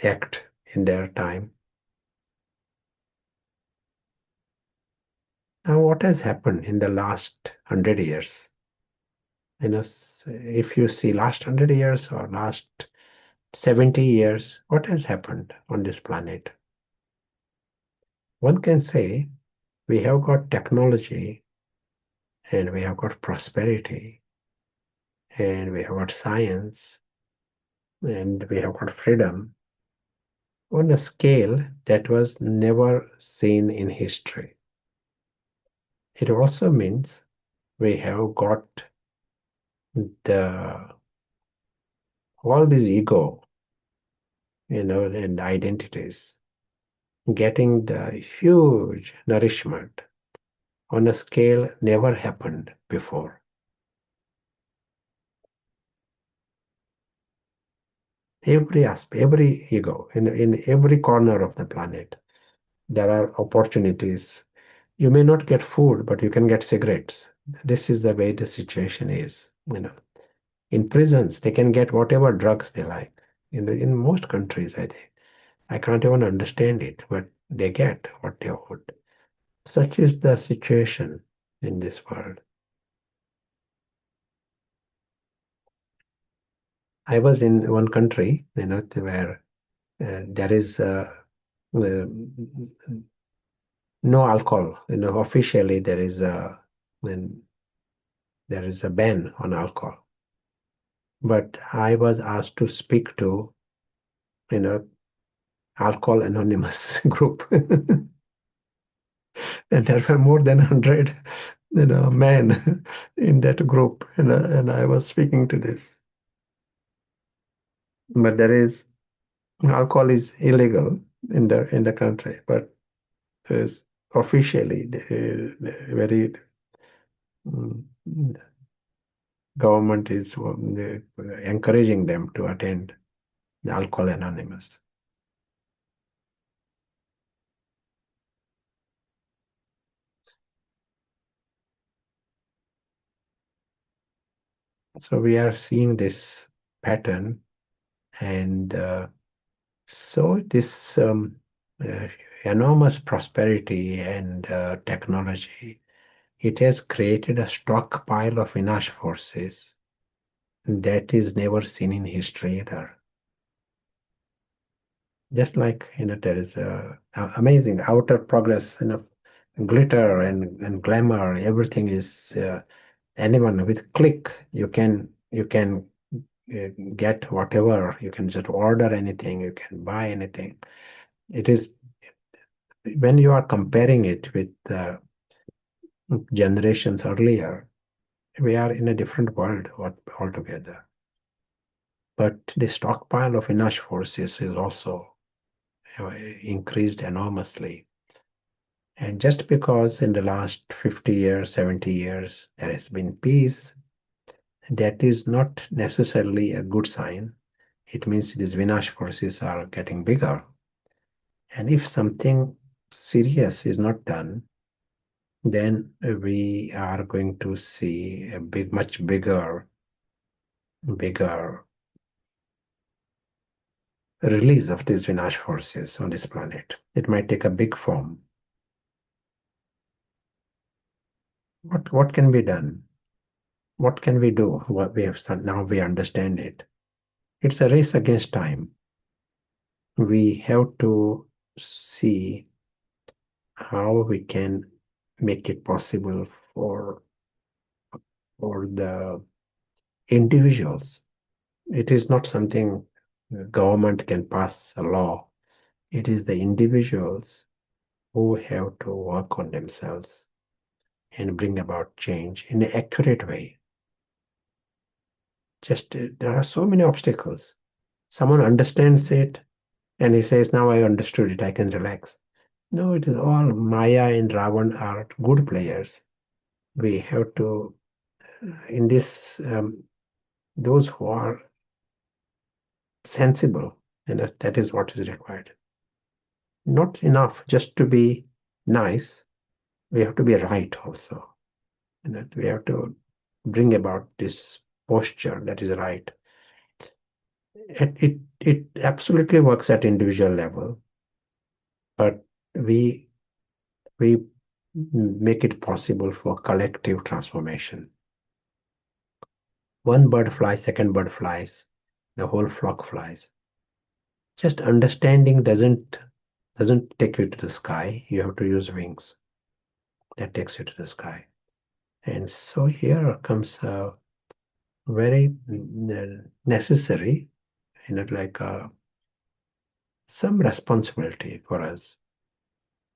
act in their time. Now, what has happened in the last 100 years? If you see last 100 years or last 70 years, what has happened on this planet? One can say we have got technology, and we have got prosperity, and we have got science, and we have got freedom on a scale that was never seen in history. It also means we have got all this ego, and identities getting the huge nourishment on a scale never happened before. Every aspect, every ego, in every corner of the planet, there are opportunities. You may not get food, but you can get cigarettes. This is the way the situation is. In prisons, they can get whatever drugs they like. In most countries, I think. I can't even understand it, but they get what they want. Such is the situation in this world. I was in one country, where there is no alcohol. Officially there is a ban on alcohol. But I was asked to speak to, Alcohol Anonymous group, and there were more than 100, men in that group, and I was speaking to this. but there is alcohol is illegal in the country, but there is officially very government is encouraging them to attend the Alcohol Anonymous. So we are seeing this pattern, and so this enormous prosperity and technology, it has created a stockpile of Vinash forces that is never seen in history either. Just like, there is amazing outer progress, glitter and glamour, everything is anyone with click, you can get whatever, you can just order anything, you can buy anything. It is, when you are comparing it with generations earlier, we are in a different world altogether. But the stockpile of Vinash forces is also increased enormously. And just because in the last 50 years, 70 years, there has been peace, that is not necessarily a good sign. It means these Vinash forces are getting bigger. And if something serious is not done, then we are going to see a much bigger release of these Vinash forces on this planet. It might take a big form. What can be done? What can we do? What we have now we understand it. It's a race against time. We have to see how we can make it possible for the individuals. It is not something the government can pass a law. It is the individuals who have to work on themselves and bring about change in an accurate way. Just there are so many obstacles. Someone understands it and he says, now I understood it, I can relax. No, it is all Maya and Ravan are good players. We have to, in this, those who are sensible, that is what is required. Not enough just to be nice, we have to be right also. And that we have to bring about this posture that is right. It absolutely works at individual level, but we make it possible for collective transformation. One bird flies, second bird flies, the whole flock flies. Just understanding doesn't take you to the sky. You have to use wings. That takes you to the sky. And so here comes a very necessary, like some responsibility for us.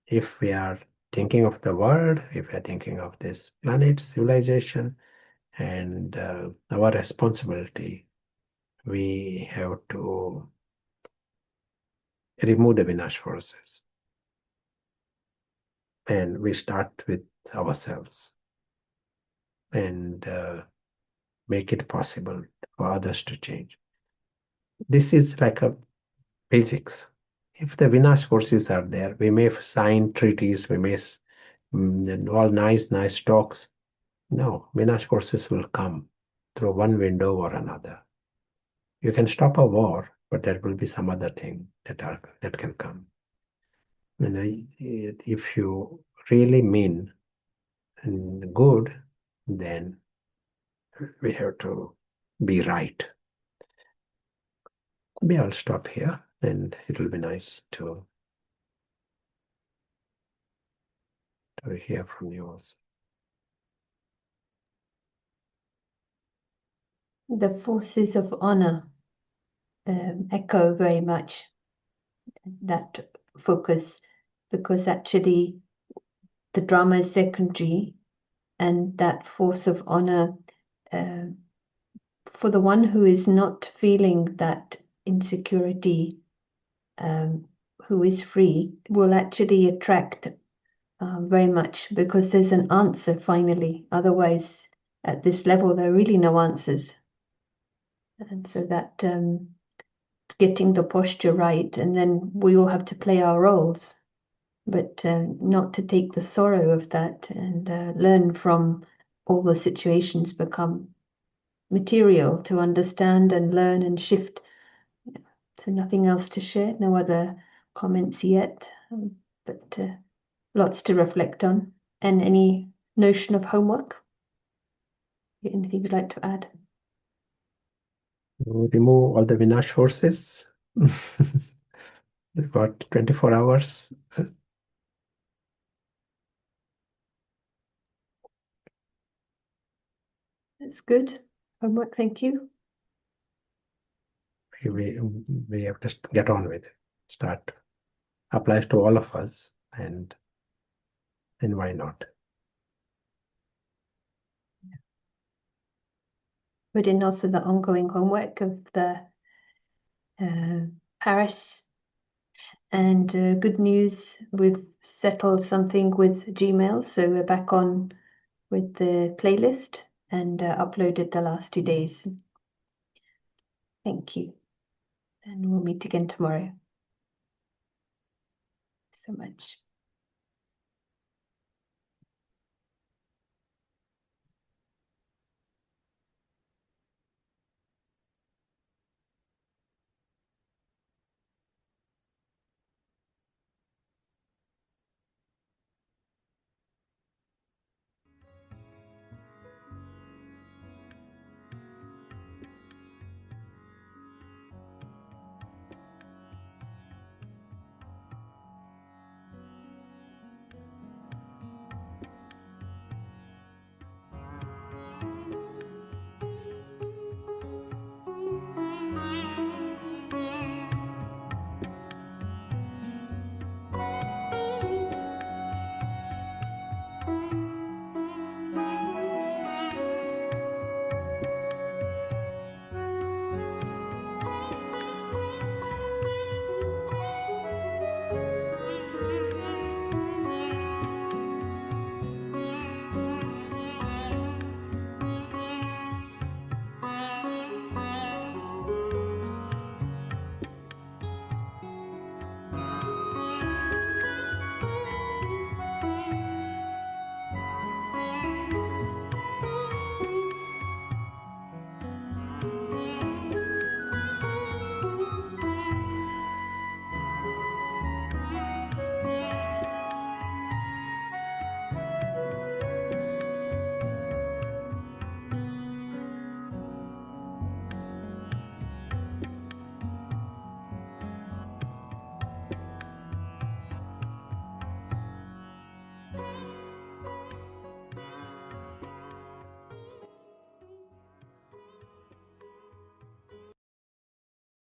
If we are thinking of the world, if we are thinking of this planet, civilization, and our responsibility, we have to remove the Vinash forces. And we start with ourselves and make it possible for others to change. This is like a basics. If the Vinash forces are there, we may sign treaties, we may all nice talks. No, Vinash forces will come through one window or another. You can stop a war, but there will be some other thing that can come. If you really mean good, then we have to be right. Maybe I'll stop here, and it will be nice to hear from you also. The forces of honor echo very much that focus, because actually the drama is secondary, and that force of honor, for the one who is not feeling that insecurity, who is free, will actually attract very much, because there's an answer finally. Otherwise, at this level, there are really no answers. And so that getting the posture right, and then we all have to play our roles, but not to take the sorrow of that, and learn from all the situations become material to understand and learn and shift. So nothing else to share, no other comments yet, but lots to reflect on. And any notion of homework? Anything you'd like to add? Remove all the Vinash forces. We've got 24 hours. That's good. Homework, thank you. We have to get on with it. Start. Applies to all of us, and why not? Put in also the ongoing homework of the Paris. And good news, we've settled something with Gmail, so we're back on with the playlist and uploaded the last 2 days. Thank you. And we'll meet again tomorrow. So much.